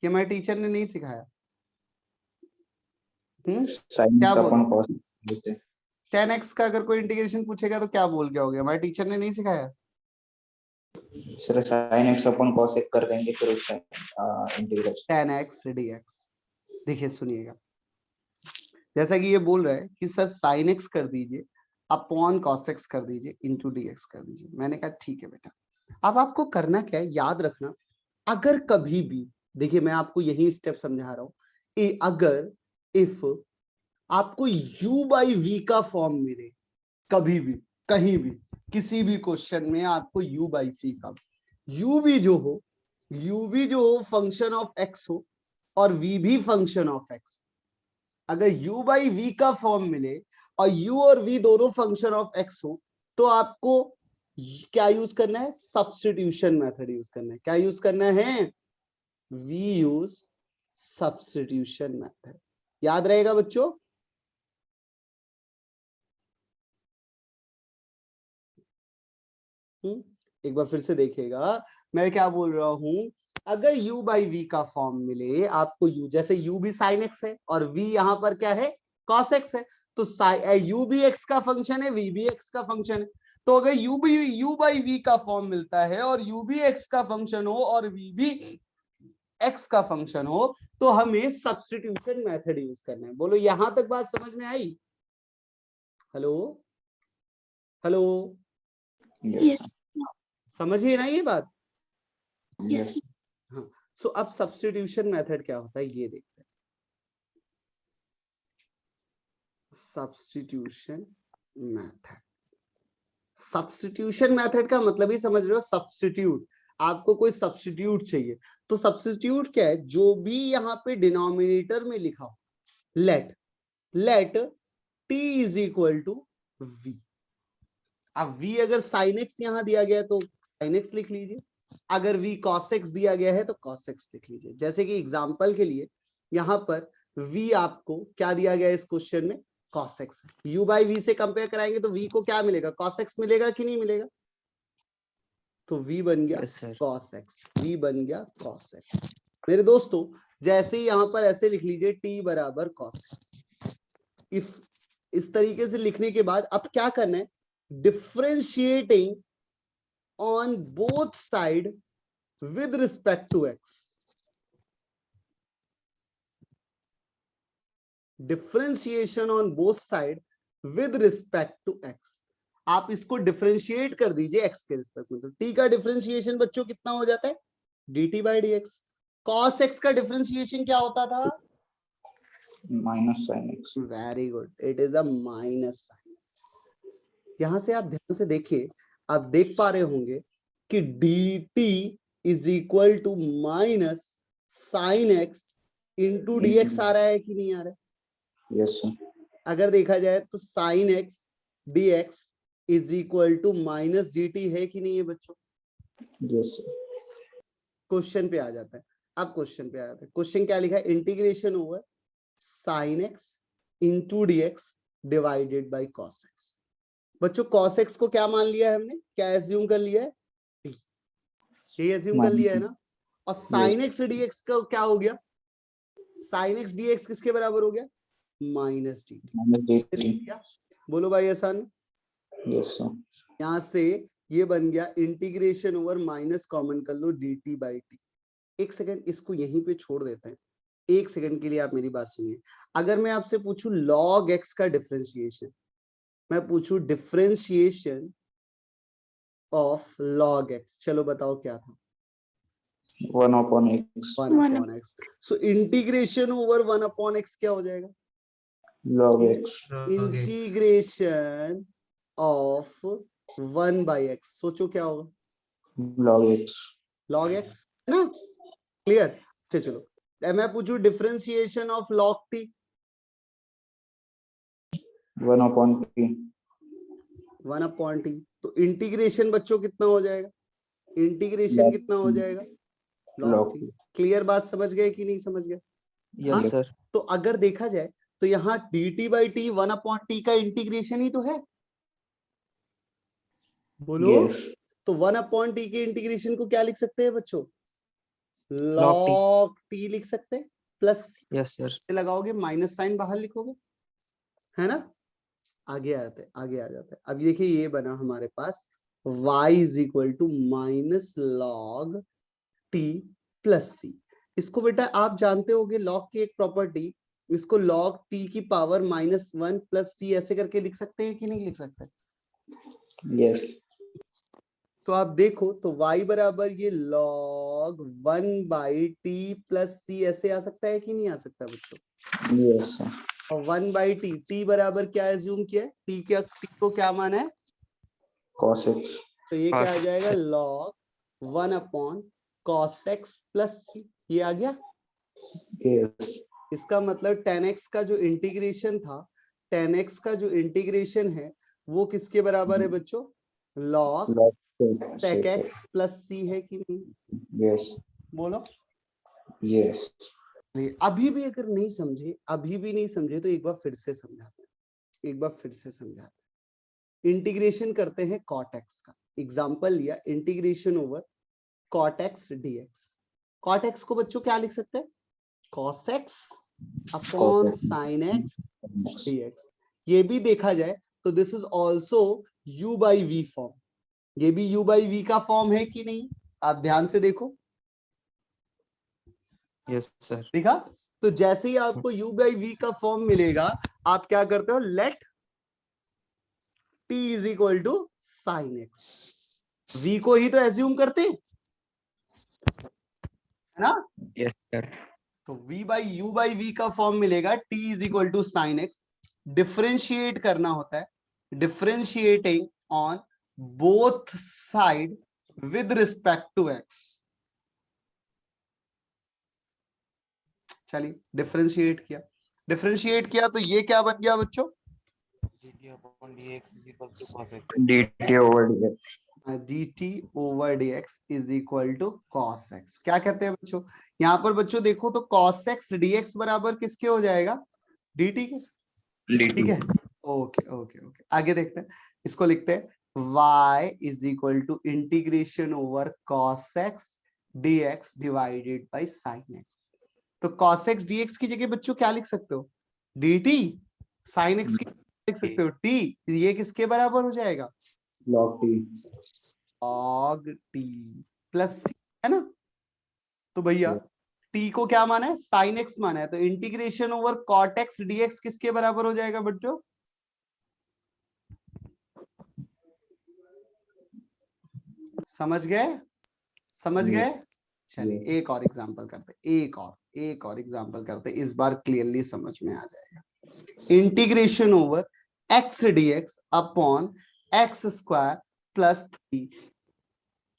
कि हमारे टीचर ने नहीं सिखाया। Sin क्या x बोल upon cos लेते हैं। tan x का अगर कोई इंटीग्रेशन पूछेगा तो क्या बोल के आओगे? हमारे टीचर ने नहीं सिखाया। Sir sin x upon cos x कर देंगे फिर उसका इंटीग्रेशन। tan x dx। देखिए सुनिएगा, जैसा कि ये बोल रहा है कि सर sin x कर दीजिए अपॉन cos x कर दीजिए इंटू dx कर दीजिए। मैंने कहा ठीक है बेटा। अब आपको करना क्या है, याद रखना, अगर कभी भी, देखिए मैं आपको यही स्टेप समझा रहा हूं, अगर इफ आपको u बाई v का फॉर्म मिले, कभी भी कहीं भी किसी भी क्वेश्चन में आपको u बाई v का, u भी जो हो फंक्शन ऑफ x हो और v भी फंक्शन ऑफ x, अगर u बाई v का फॉर्म मिले और u और v दोनों फंक्शन ऑफ x हो, तो आपको क्या यूज करना है? सब्स्टिट्यूशन मेथड यूज करना है। क्या यूज करना है? We use substitution method. याद रहेगा बच्चों? एक बार फिर से देखिएगा, मैं क्या बोल रहा हूं। अगर u बाई v का फॉर्म मिले आपको, u जैसे u भी sin x है और v यहां पर क्या है? cos x है, तो u भी x का फंक्शन है, v भी x का फंक्शन है। तो अगर u बाई v का फॉर्म मिलता है और u भी x का फंक्शन हो और v भी x का फंक्शन हो, तो हमें सब्स्टिट्यूशन मेथड यूज करना है। बोलो यहां तक बात समझ में आई? Hello hello, Yes. समझिए ना ये बात? Yes. हाँ, सो अब सब्स्टिट्यूशन मेथड क्या होता है ये देखते हैं। सब्स्टिट्यूशन मेथड का मतलब ही समझ रहे हो? सब्स्टिट्यूट, आपको कोई सब्स्टिट्यूट चाहिए, तो सब्स्टिट्यूट क्या है? जो भी यहाँ पे डिनोमिनेटर में लिखा हो, let t is equal to v। अब v अगर sin x यहां दिया गया है तो sin x लिख लीजिए, अगर v cos x दिया गया है तो cos x लिख लीजिए। जैसे कि एग्जांपल के लिए यहां पर v आपको क्या दिया गया है इस क्वेश्चन में? cos x। u by v से कंपेयर कराएंगे तो v को क्या मिलेगा? cos x मिलेगा कि नहीं मिलेगा? तो v बन गया Yes, sir. cos x, v बन गया cos x। मेरे दोस्तों जैसे ही यहां पर ऐसे लिख लीजिए t बराबर cos x। इस तरीके से लिखने के बाद अब क्या करना है? Differentiating on both side with respect to x। differentiation on both side with respect to x। आप इसको डिफरेंशिएट कर दीजिए x के रिस्पेक्ट में, तो t का डिफरेंशिएशन बच्चों कितना हो जाता है? dt by dx। cos x का डिफरेंशिएशन क्या होता था? Minus sin x। Very good, it is a minus sine. यहां से आप ध्यान से देखिए, आप देख पा रहे होंगे कि dt is equal to minus sine x into dx आ रहा है कि नहीं आ रहा है? Yes sir. अगर देखा जाए तो sine x dx is equal to minus dt है कि नहीं है बच्चों? Yes sir. क्वेश्चन पे आ जाता है। अब क्वेश्चन पे आ जाता है, क्वेश्चन क्या लिखा है? Integration over sine x into dx divided by cos x। बच्चों cos x को क्या मान लिया है हमने? क्या एज्यूम कर लिया है? ये एज्यूम कर लिया है ना? और sin x dx का क्या हो गया? sin x dx किसके बराबर हो गया? Minus dt। बोलो भाई आसान। Yes sir. यहां से ये बन गया इंटीग्रेशन ओवर माइनस कॉमन कर लो dt बाई टी। एक सेकंड इसको यहीं पे छोड़ देते हैं, एक सेकंड के लिए आप मेरी बात सुनिए। अगर मैं आपसे पूछूं log x का डिफरेंशिएशन, मैं पूछूं डिफरेंशिएशन ऑफ log x, चलो बताओ क्या था? 1 upon x 1 upon x। So integration over 1 upon x क्या हो जाएगा? log x Log x. Integration of 1 by x। सोचो क्या होगा? log x log x है ना? क्लियर? चलो मैं पूछूं differentiation of log t। 1 upon p 1/t। तो इंटीग्रेशन बच्चों कितना हो जाएगा, इंटीग्रेशन Log कितना हो t. जाएगा, Log log t. 3। क्लियर बात समझ गए कि नहीं समझ गए? Yes, हाँ? sir. तो अगर देखा जाए तो यहाँ dt/t 1/t का इंटीग्रेशन ही तो है, बोलो। Yes. तो 1/t के इंटीग्रेशन को क्या लिख सकते हैं बच्चों, Log t. log t लिख सकते हैं, प्लस Yes, sir. लगाओगे, माइनस साइन बाहर लिखोगे, है ना। आगे आते हैं, आगे आ जाते हैं। अब देखिए ये बना हमारे पास y is equal to minus log t plus c। इसको बेटा आप जानते होगे लॉग की एक प्रॉपर्टी, इसको log t की पावर -1 प्लस c ऐसे करके लिख सकते हैं कि नहीं लिख सकते? Yes. तो आप देखो तो y बराबर ये log 1/t प्लस c ऐसे आ सकता है कि नहीं आ सकता बच्चों? Yes, sir. और 1/t, t बराबर क्या एज्यूम किया है, t को क्या माना है, Cos x. तो ये क्या आ जाएगा, log 1 cos x plus c। ये आ गया। Yes. इसका मतलब tan x का जो इंटीग्रेशन था, tan x का जो इंटीग्रेशन है वो किसके बराबर है बच्चों, log Log sec sec x plus c है कि नहीं, Yes. बोलो। Yes. अभी भी अगर नहीं समझे, अभी भी नहीं समझे तो एक बार फिर से समझाते हैं, एक बार फिर से समझाते हैं। इंटीग्रेशन करते हैं cot x का, एग्जांपल लिया integration over cot x dx। cot x को बच्चों क्या लिख सकते हैं, cos x upon Cos x. sin x dx। ये भी देखा जाए तो this is also u by v form, ये भी u by v का फॉर्म है कि नहीं, आप ध्यान से देखो। Yes, sir. देखा, तो जैसे ही आपको u by v का फॉर्म मिलेगा आप क्या करते हो, let t is equal to sine x, v को ही तो एज्यूम करते हैं, है ना। Yes, sir. तो v by u by v का फॉर्म मिलेगा, t is equal to sine x। Differentiate करना होता है, differentiating on both side with respect to x। चलिए डिफरेंशिएट किया तो ये क्या बन गया बच्चों, dt upon dx is equal to cos x. dt over dx. dt over dx is equal to cos x। क्या कहते हैं बच्चों, यहाँ पर बच्चों देखो तो cos x dx बराबर किसके हो जाएगा, dt के, ठीक है। ओके ओके ओके, आगे देखते हैं, इसको लिखते हैं y is equal to integration over cos x dx divided by sin x। तो cos x dx की जगह बच्चों क्या लिख सकते हो, dt, sin x की लिख सकते हो t, ये किसके बराबर हो जाएगा, Log t. log t plus c, है ना। तो भैया t को क्या माना है, sin x माना है, तो integration over cot x dx किसके बराबर हो जाएगा बच्चों, समझ गए, समझ गए। चलिए एक और एग्जांपल करते, एक और एग्जांपल करते, इस बार क्लियरली समझ में आ जाएगा। Integration over x dx upon x square plus 3,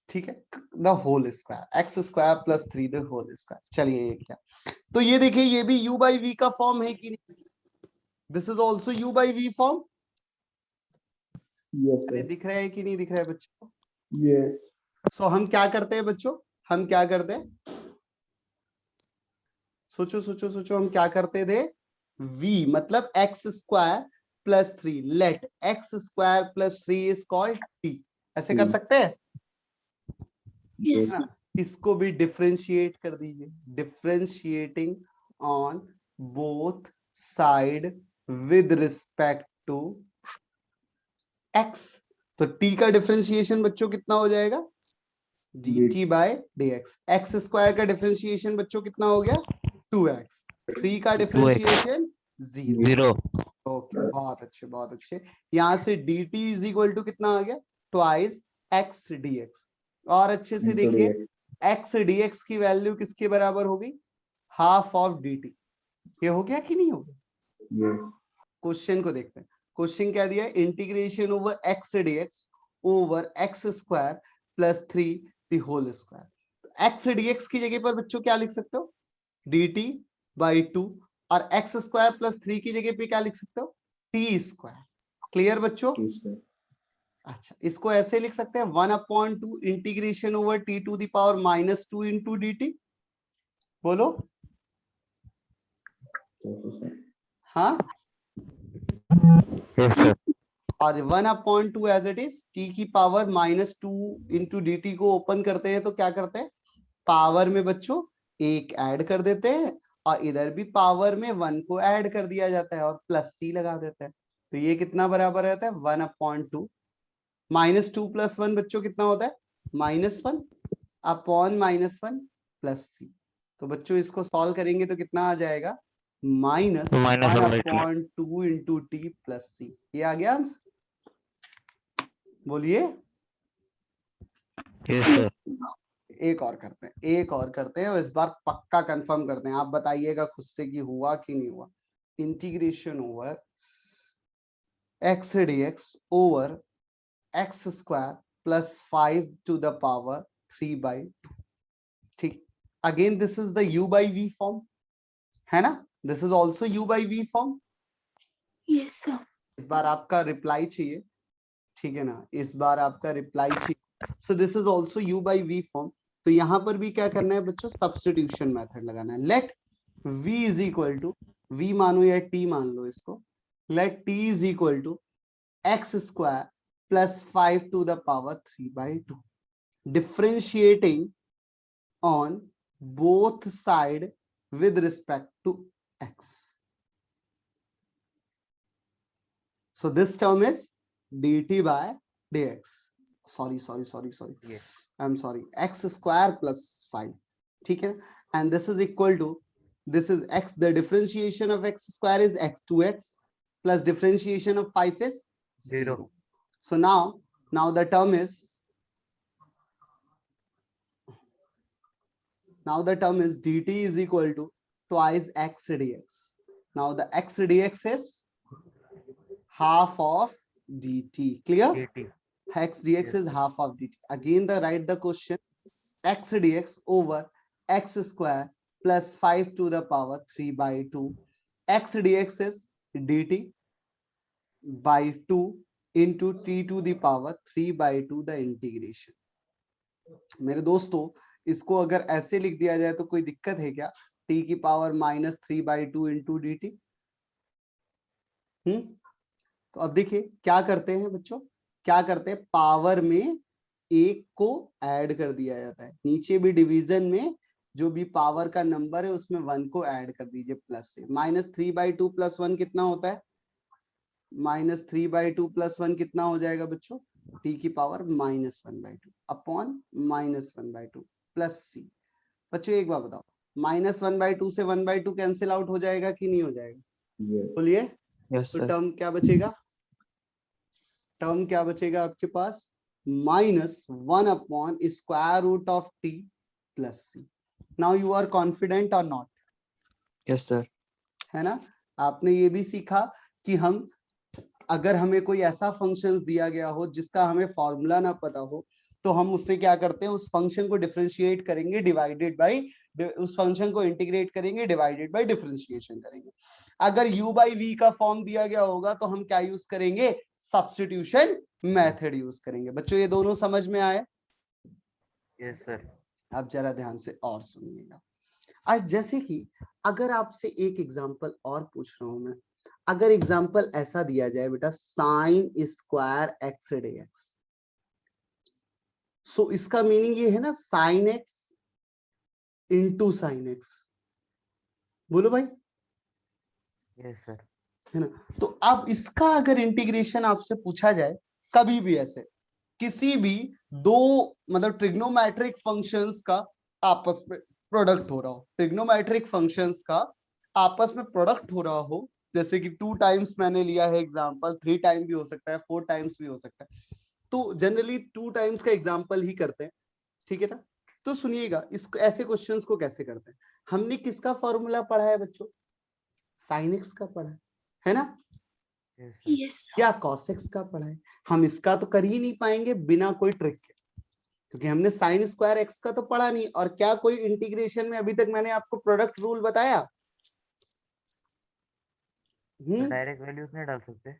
ठीक है, the whole square, x square plus 3 the whole square. चलिए ये क्या, तो ये देखिए ये भी u by v का फॉर्म है कि नहीं, this is also u by v form. Yes, अरे sir. दिख रहा है कि नहीं दिख रहा है बच्चों, Yes. सो हम क्या करते हैं बच्चों, हम क्या करते हैं, सोचो सोचो सोचो, हम क्या करते थे, v मतलब x square plus 3, let x square plus 3 is called t, ऐसे कर सकते हैं, Yes, है sir. ना। इसको भी डिफरेंशिएट कर दीजिए, differentiating on both side with respect to x। तो t का डिफरेंशिएशन बच्चों कितना हो जाएगा, dt by dx। X square का डिफरेंशिएशन बच्चों कितना हो गया, 2x। 3 का डिफरेंशिएशन 0। 0. ओके, बहुत अच्छे बहुत अच्छे। यहाँ से dt इज इक्वल टू कितना आ गया, ट्वाइस x dx। और अच्छे से देखिए x dx की वैल्यू किसके बराबर हो गई, हाफ ऑफ dt। ये हो गया कि नहीं हो गया, Yes. क्वेश्चन को देखते हैं, क्वेश्चन क्या दिया है, integration over x dx over x square plus 3 the whole square. x dx की जगह पर बच्चों क्या लिख सकते हो, dt बाई 2, और x स्क्वायर प्लस 3 की जगह पे क्या लिख सकते हो, t स्क्वायर। क्लियर बच्चों, Yes, sir. अच्छा, इसको ऐसे लिख सकते हैं 1/2 integration over t to the power -2 into d t. बोलो हाँ, Yes, sir. और 1/2 एज इट इज टी की पावर -2 इंटू डी टी को ओपन करते हैं तो क्या करते हैं, पावर में बच्चों एक ऐड कर देते हैं और इधर भी पावर में 1 को ऐड कर दिया जाता है और प्लस सी लगा देते हैं। तो ये कितना बराबर रहता है 1/2 -2 + 1 बच्चों कितना होता है -1 अपॉन -1 प्लस सी। तो बच्चों इसको सॉल्व करेंगे तो कितना आ जाएगा -1/2 इंटू टी प्लस सी। ये आ गया आंसर, बोलिए। Yes, sir. एक और करते हैं, एक और करते हैं और इस बार पक्का कंफर्म करते हैं। आप बताइएगा खुद से कि हुआ कि नहीं हुआ। Integration over x dx over x square plus 5 to the power 3/2। ठीक, again this is the u by v form है ना, this is also u by v form. Yes, sir. इस बार आपका रिप्लाई चाहिए, ठीक है ना, इस बार आपका रिप्लाई चाहिए। So this is also u by v form. तो यहां पर भी क्या करना है बच्चों, सब्स्टिट्यूशन मेथड लगाना है। Let v is equal to, v मानो या t मान लो इसको, let t is equal to x square plus 5 to the power 3/2, differentiating on both side with respect to x. So this term is dt by dx. Sorry. Yes. I'm sorry. X square plus 5. ठीक है, and this is equal to, this is x. The differentiation of x square is x, 2x plus differentiation of 5 is 0. So now the term is, dt is equal to twice x dx. Now the x dx is half of dt. Clear? DT. X dx Yes. is half of dt. Again write the question, x dx over x square plus 5 to the power 3/2. X dx is dt by 2 into t to the power 3/2 the integration. मेरे दोस्तों, इसको अगर ऐसे लिख दिया जाए तो कोई दिक्कत है क्या, t की पावर -3/2 इंटू डी टी। तो अब देखिए क्या करते हैं बच्चों, क्या करते हैं, पावर में एक को ऐड कर दिया जाता है, नीचे भी डिवीजन में जो भी पावर का नंबर है उसमें 1 को ऐड कर दीजिए प्लस से। -3/2 + 1 कितना होता है, -3/2 + 1 कितना हो जाएगा बच्चों, t की पावर -1/2 अपॉन -1/2 प्लस सी। बच्चों एक बार बताओ, -1/2 से 1/2 कैंसिल आउट हो जाएगा कि नहीं हो जाएगा, बोलिए। Yes, तो sir. टर्म क्या बचेगा, टर्म क्या बचेगा आपके पास, -1/√t plus c. Now you are confident और नॉट, Yes, sir. है ना। आपने ये भी सीखा कि हम, अगर हमें कोई ऐसा फंक्शन दिया गया हो जिसका हमें फॉर्मूला ना पता हो तो हम उससे क्या करते हैं, उस फंक्शन को डिफरेंशिएट करेंगे डिवाइडेड बाय, उस फंक्शन को इंटीग्रेट करेंगे डिवाइडेड बाय डिफरेंशिएशन करेंगे। अगर u by v का फॉर्म दिया गया होगा तो हम क्या यूज करेंगे, सब्स्टिट्यूशन मेथड यूज करेंगे। बच्चों ये दोनों समझ में आए? Yes, sir. आप जरा ध्यान से और सुनिएगा। आज जैसे कि अगर आपसे एक एग्जांपल और पूछ रहा हूं मैं, अगर एग्जांपल ऐसा दिया जाए बेटा, साइन स्क्वायर एक्स dx, सो इसका मीनिंग ये है ना, sign x into sine x. बोलो भाई, Yes, sir. है ना। तो अब इसका अगर इंटीग्रेशन आपसे पूछा जाए, कभी भी ऐसे किसी भी दो मतलब ट्रिग्नोमेट्रिक फंक्शंस का आपस में प्रोडक्ट हो रहा हो, ट्रिग्नोमेट्रिक फंक्शंस का आपस में प्रोडक्ट हो रहा हो, जैसे कि 2 टाइम्स मैंने लिया है एग्जांपल, 3 टाइम भी हो सकता है, 4 टाइम्स भी हो सकता है, तो जनरली 2 टाइम्स का एग्जांपल ही करते हैं, ठीक है ना। तो सुनिएगा, इसको ऐसे क्वेश्चंस को कैसे करते हैं। हमने किसका फॉर्मूला पढ़ा है बच्चों, साइन एक्स का पढ़ा है ना, Yes, sir. Yes, sir. क्या cos x का पढ़ा है। हम इसका तो कर ही नहीं पाएंगे बिना कोई ट्रिक के, क्योंकि हमने साइन स्क्वायर एक्स का तो पढ़ा नहीं। और क्या कोई इंटीग्रेशन में अभी तक मैंने आपको प्रोडक्ट रूल बताया, तो डायरेक्ट वैल्यूज नहीं डाल सकते?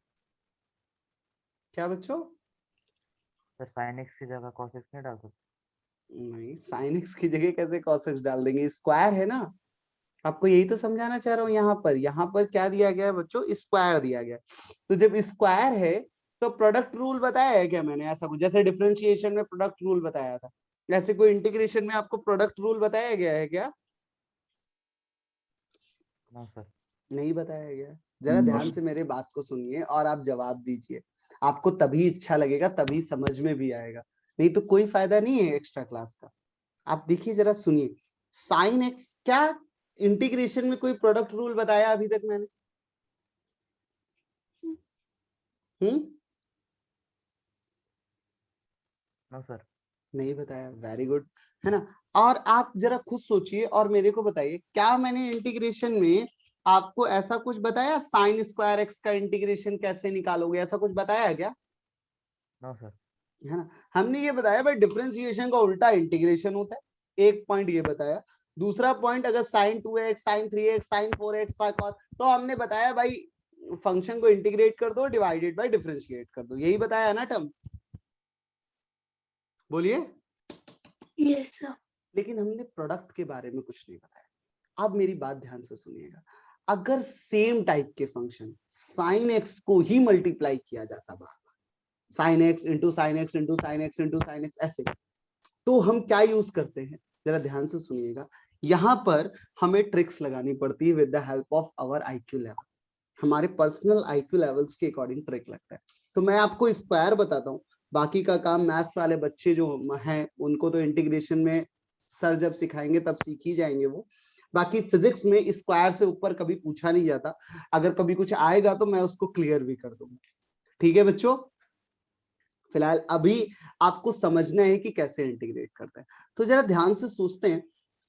क्या बच्चों, सर sin x की जगह cos x नहीं डाल सकते? नहीं, sin x की जगह कैसे cos x डाल देंगे, स्क्वायर है ना। आपको यही तो समझाना चाह रहा हूँ। यहाँ पर क्या दिया गया है बच्चों, स्क्वायर दिया गया है। तो जब स्क्वायर है तो प्रोडक्ट रूल बताया है क्या मैंने, ऐसा कुछ जैसे डिफरेंशिएशन में प्रोडक्ट रूल बताया था, ऐसे कोई इंटीग्रेशन में आपको प्रोडक्ट रूल बताया गया है क्या? No sir. नहीं बताया गया। जरा ध्यान से मेरे बात को सुनिए और आप जवाब दीजिए। आपको तभी अच्छा लगेगा, तभी समझ में भी आएगा, नहीं तो कोई फायदा नहीं है एक्स्ट्रा क्लास का। आप देखिए, जरा सुनिए, साइन एक्स, क्या इंटीग्रेशन में कोई प्रोडक्ट रूल बताया अभी तक मैंने? No sir. नहीं बताया। वेरी गुड, है ना। और आप जरा खुद सोचिए और मेरे को बताइए, क्या मैंने इंटीग्रेशन में आपको ऐसा कुछ बताया, साइन स्क्वायर एक्स का इंटीग्रेशन कैसे निकालोगे, ऐसा कुछ बताया क्या? No sir. है ना। हमने ये बताया भाई डिफरेंशिएशन का उल्टा इंटीग्रेशन होता है, एक पॉइंट ये बताया। दूसरा पॉइंट, अगर sign 2x, sign 3x, sign 4x, तो हमने बताया भाई फंक्शन को इंटीग्रेट कर दो, डिवाइडेड बाय डिफरेंशिएट कर दो, यही बताया ना टर्म। बोलिए। Yes, sir. लेकिन हमने प्रोडक्ट के बारे में कुछ नहीं बताया। अब मेरी बात ध्यान से सुनिएगा, अगर सेम टाइप के फंक्शन साइन एक्स को ही मल्टीप्लाई किया जाता बार बार, sine x into sine x into sine x into sine x ऐसे, तो हम क्या यूज करते हैं, जरा ध्यान से सुनिएगा। यहाँ पर हमें ट्रिक्स लगानी पड़ती है with the help of our IQ level, हमारे पर्सनल आईक्यू लेवल्स के अकॉर्डिंग ट्रिक लगता है। तो मैं आपको स्क्वायर बताता हूँ, बाकी का काम मैथ्स वाले बच्चे जो हैं उनको तो इंटीग्रेशन में सर जब सिखाएंगे तब सीख ही जाएंगे वो। बाकी फिजिक्स में स्क्वायर से ऊपर कभी पूछा नहीं जाता, अगर कभी कुछ आएगा तो मैं उसको क्लियर भी कर दूंगा। ठीक है बच्चों, फिलहाल अभी आपको समझना है कि कैसे इंटीग्रेट करते हैं। तो जरा ध्यान से सोचते हैं,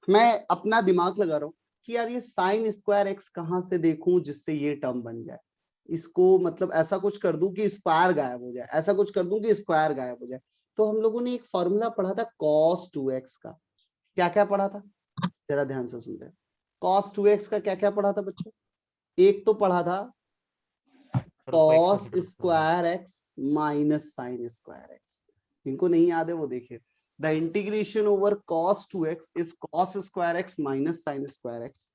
मैं अपना दिमाग लगा रहा हूँ कि यार ये साइन स्क्वायर एक्स कहाँ से देखूं जिससे ये टर्म बन जाए, इसको मतलब ऐसा कुछ कर दूं कि स्क्वायर गायब हो जाए, ऐसा कुछ कर दूं कि स्क्वायर गायब हो जाए। तो हम लोगों ने एक फॉर्मूला पढ़ा था cos 2x का, क्या क्या पढ़ा था, जरा ध्यान से सुनते हैं। cos 2x का क्या क्या पढ़ा था बच्चों? एक तो पढ़ा था सर उसको एक से cos subtract करना है। Square x minus sign square x. जिनको नहीं याद है वो देखिए, the integration over cos 2x is cos square x minus sign square x.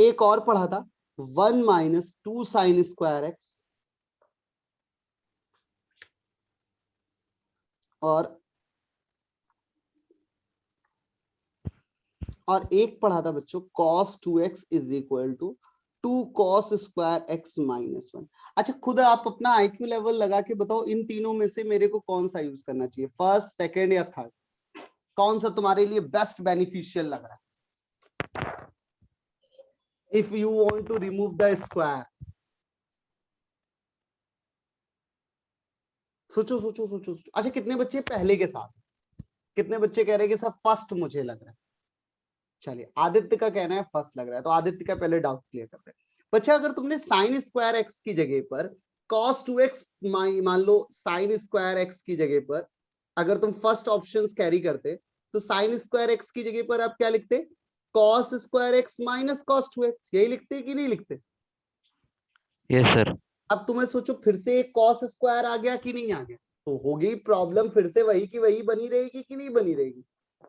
एक और पढ़ा था 1 माइनस 2 साइन स्क्वायर एक्स, और एक पढ़ा था बच्चों cos 2x is equal to 2 cos square x minus 1। अच्छा खुद आप अपना आईक्यू लेवल लगा के बताओ, इन तीनों में से मेरे को कौन सा यूज करना चाहिए, फर्स्ट, सेकंड या थर्ड, कौन सा तुम्हारे लिए बेस्ट बेनिफिशियल लग रहा है? If you want to remove the square, सोचो सोचो सोचो सोचो। अच्छा कितने बच्चे पहले के साथ, कितने बच्चे कह रहे हैं कि सर फर्स्ट मुझे लग रहा है? चलिए आदित्य का कहना है फर्स्ट लग रहा है, तो आदित्य का पहले डाउट क्लियर करते हैं। बच्चा अगर तुमने साइन स्क्वायर एक्स की जगह पर cos 2x, मान लो साइन स्क्वायर एक्स की जगह पर अगर तुम फर्स्ट ऑप्शन कैरी करते, तो साइन स्क्वायर एक्स की जगह पर आप क्या लिखते, cos square x minus cos 2x, यही लिखते कि नहीं लिखते? Yes sir. अब तुम्हें सोचो फिर से एक cos स्क्वायर आ गया कि नहीं आ गया, तो होगी प्रॉब्लम फिर से वही की वही बनी रहेगी कि नहीं बनी रहेगी।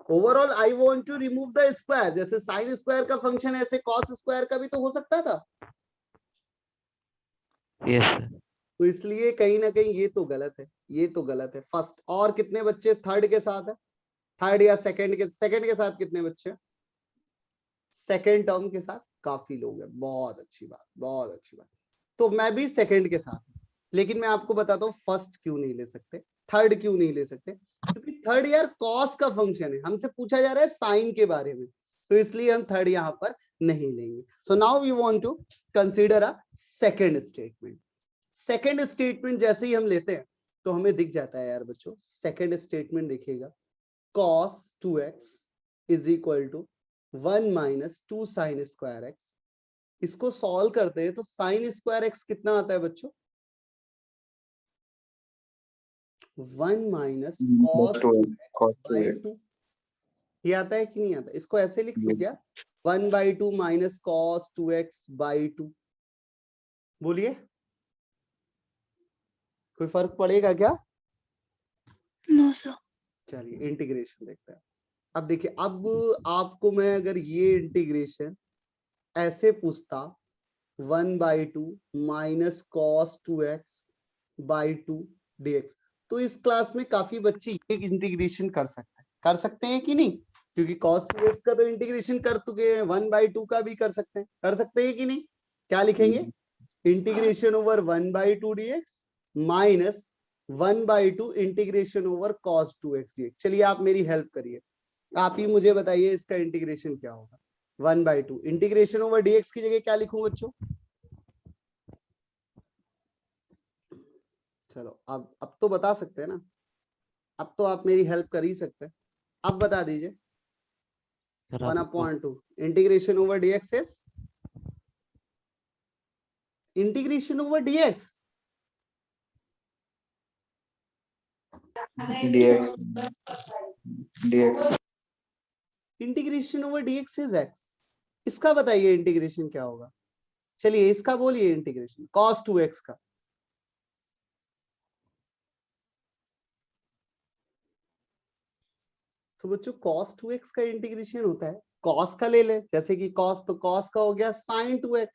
Overall I want to remove the square, जैसे साइन स्क्वायर का फंक्शन ऐसे कॉस स्क्वायर का भी तो हो सकता था। Yes sir. तो इसलिए कहीं ना कहीं ये तो गलत है, ये तो गलत है फर्स्ट। और कितने बच्चे थर्ड के साथ है, थर्ड या सेकंड के साथ कितने बच्चे? सेकंड टर्म के साथ काफी लोग हैं, बहुत अच्छी बात, बहुत अच्छी बात। तो मैं भी सेकंड के साथ हूं, लेकिन मैं आपको बताता हूँ फर्स्ट क्यों नहीं ले सकते, थर्ड क्यों नहीं ले सकते, क्योंकि थर्ड यार कॉस का फंक्शन है, हमसे पूछा जा रहा है साइन के बारे में, तो इसलिए हम थर्ड यहाँ पर नहीं लेंगे। So now we want to consider a second statement. Second statement जैसे ही हम लेते हैं तो हमें दिख जाता है यार बच्चों, सेकंड स्टेटमेंट देखिएगा, cos 2x is equal to 1 minus 2 sine square x. इसको सॉल्व करते हैं तो साइन स्क्वायर एक्स कितना आता है बच्चों, 1 माइनस cos 2x बाई 2, ये आता है कि नहीं आता? इसको ऐसे लिख लो क्या, 1/2 माइनस cos 2x बाई 2। बोलिए कोई फर्क पड़ेगा क्या? No, sir. चलिए इंटीग्रेशन देखते हैं। अब देखिए, अब आपको मैं अगर ये इंटीग्रेशन ऐसे पूछता 1/2 minus cos 2x by 2 dx, तो इस क्लास में काफी बच्चे ये इंटीग्रेशन कर सकते हैं कि नहीं? क्योंकि cos 2x का तो इंटीग्रेशन कर चुके हैं, 1/2 का भी कर सकते हैं कि नहीं? क्या लिखेंगे? Integration over 1/2 dx minus 1/2 integration over cos 2x dx। चलिए आप मेरी हेल्प करिए, आप ही मुझे बताइए इसका इंटीग्रेशन क्या होगा। 1/2 इंटीग्रेशन ओवर dx की जगह क्या लिखूं बच्चों? चलो अब तो बता सकते हैं ना, अब तो आप मेरी हेल्प कर ही सकते हैं। अब बता दीजिए। 1/2 integration over dx is integration over dx dx integration over dx is x। इसका बताइए इंटीग्रेशन क्या होगा? चलिए इसका बोलिए इंटीग्रेशन cos 2x का। तो बच्चों cos 2x का इंटीग्रेशन होता है, cos का ले ले, जैसे कि cos, तो cos का हो गया sin 2x,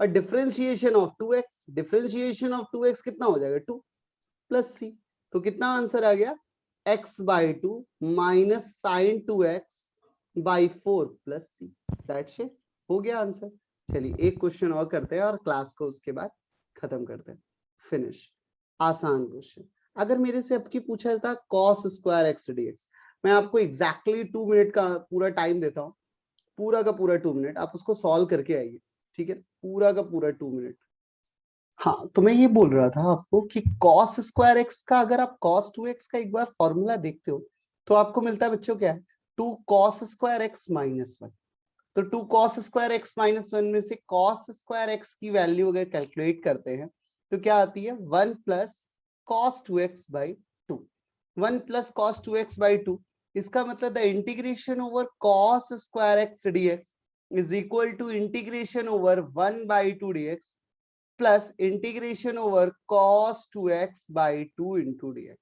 और differentiation of 2x, differentiation of 2x कितना हो जाएगा? 2 प्लस c। तो कितना आंसर आ गया? x/2 minus sine 2x by 4 plus c। That's it, हो गया आंसर। चलिए एक क्वेश्चन और करते हैं और क्लास को उसके बाद खत्म करते हैं। फिनिश। आसान क्वेश्चन। अगर मेरे से अब की पूछा जाता cos स्क्वायर x dx, मैं आपको एग्जैक्टली 2 मिनट का पूरा टाइम देता हूँ, पूरा का पूरा 2 मिनट, आप उसको सॉल्व करके आइए, ठीक है? पूरा का पूरा 2 मिनट। हाँ, तो मैं ये बोल रहा था आपको कि cos स्क्वायर x का, अगर आप cos 2x का एक बार फॉर्मूला देखते हो तो आपको मिलता है बच्चों क्या है? 2 cos स्क्वायर x माइनस 1। तो 2 cos स्क्वायर x माइनस 1 में से cos स्क्वायर x की वैल्यू अगर कैलकुलेट करते हैं तो क्या आती है? 1 plus cos 2x by 2। 1 plus cos 2x by 2, इसका मतलब the integration over cos square x dx is equal to integration over 1/2 dx plus integration over cos 2x by 2 into dx।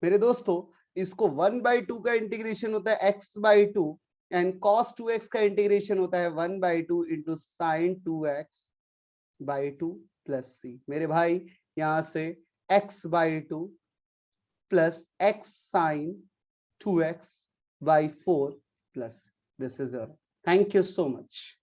मेरे दोस्तों, इसको 1/2 का इंटीग्रेशन होता है x/2 एंड cos 2x का integration होता है 1/2 into sine 2x by 2 plus c। मेरे भाई यहां से x/2 plus x sine 2x by 4 plus, this is your. Thank you so much.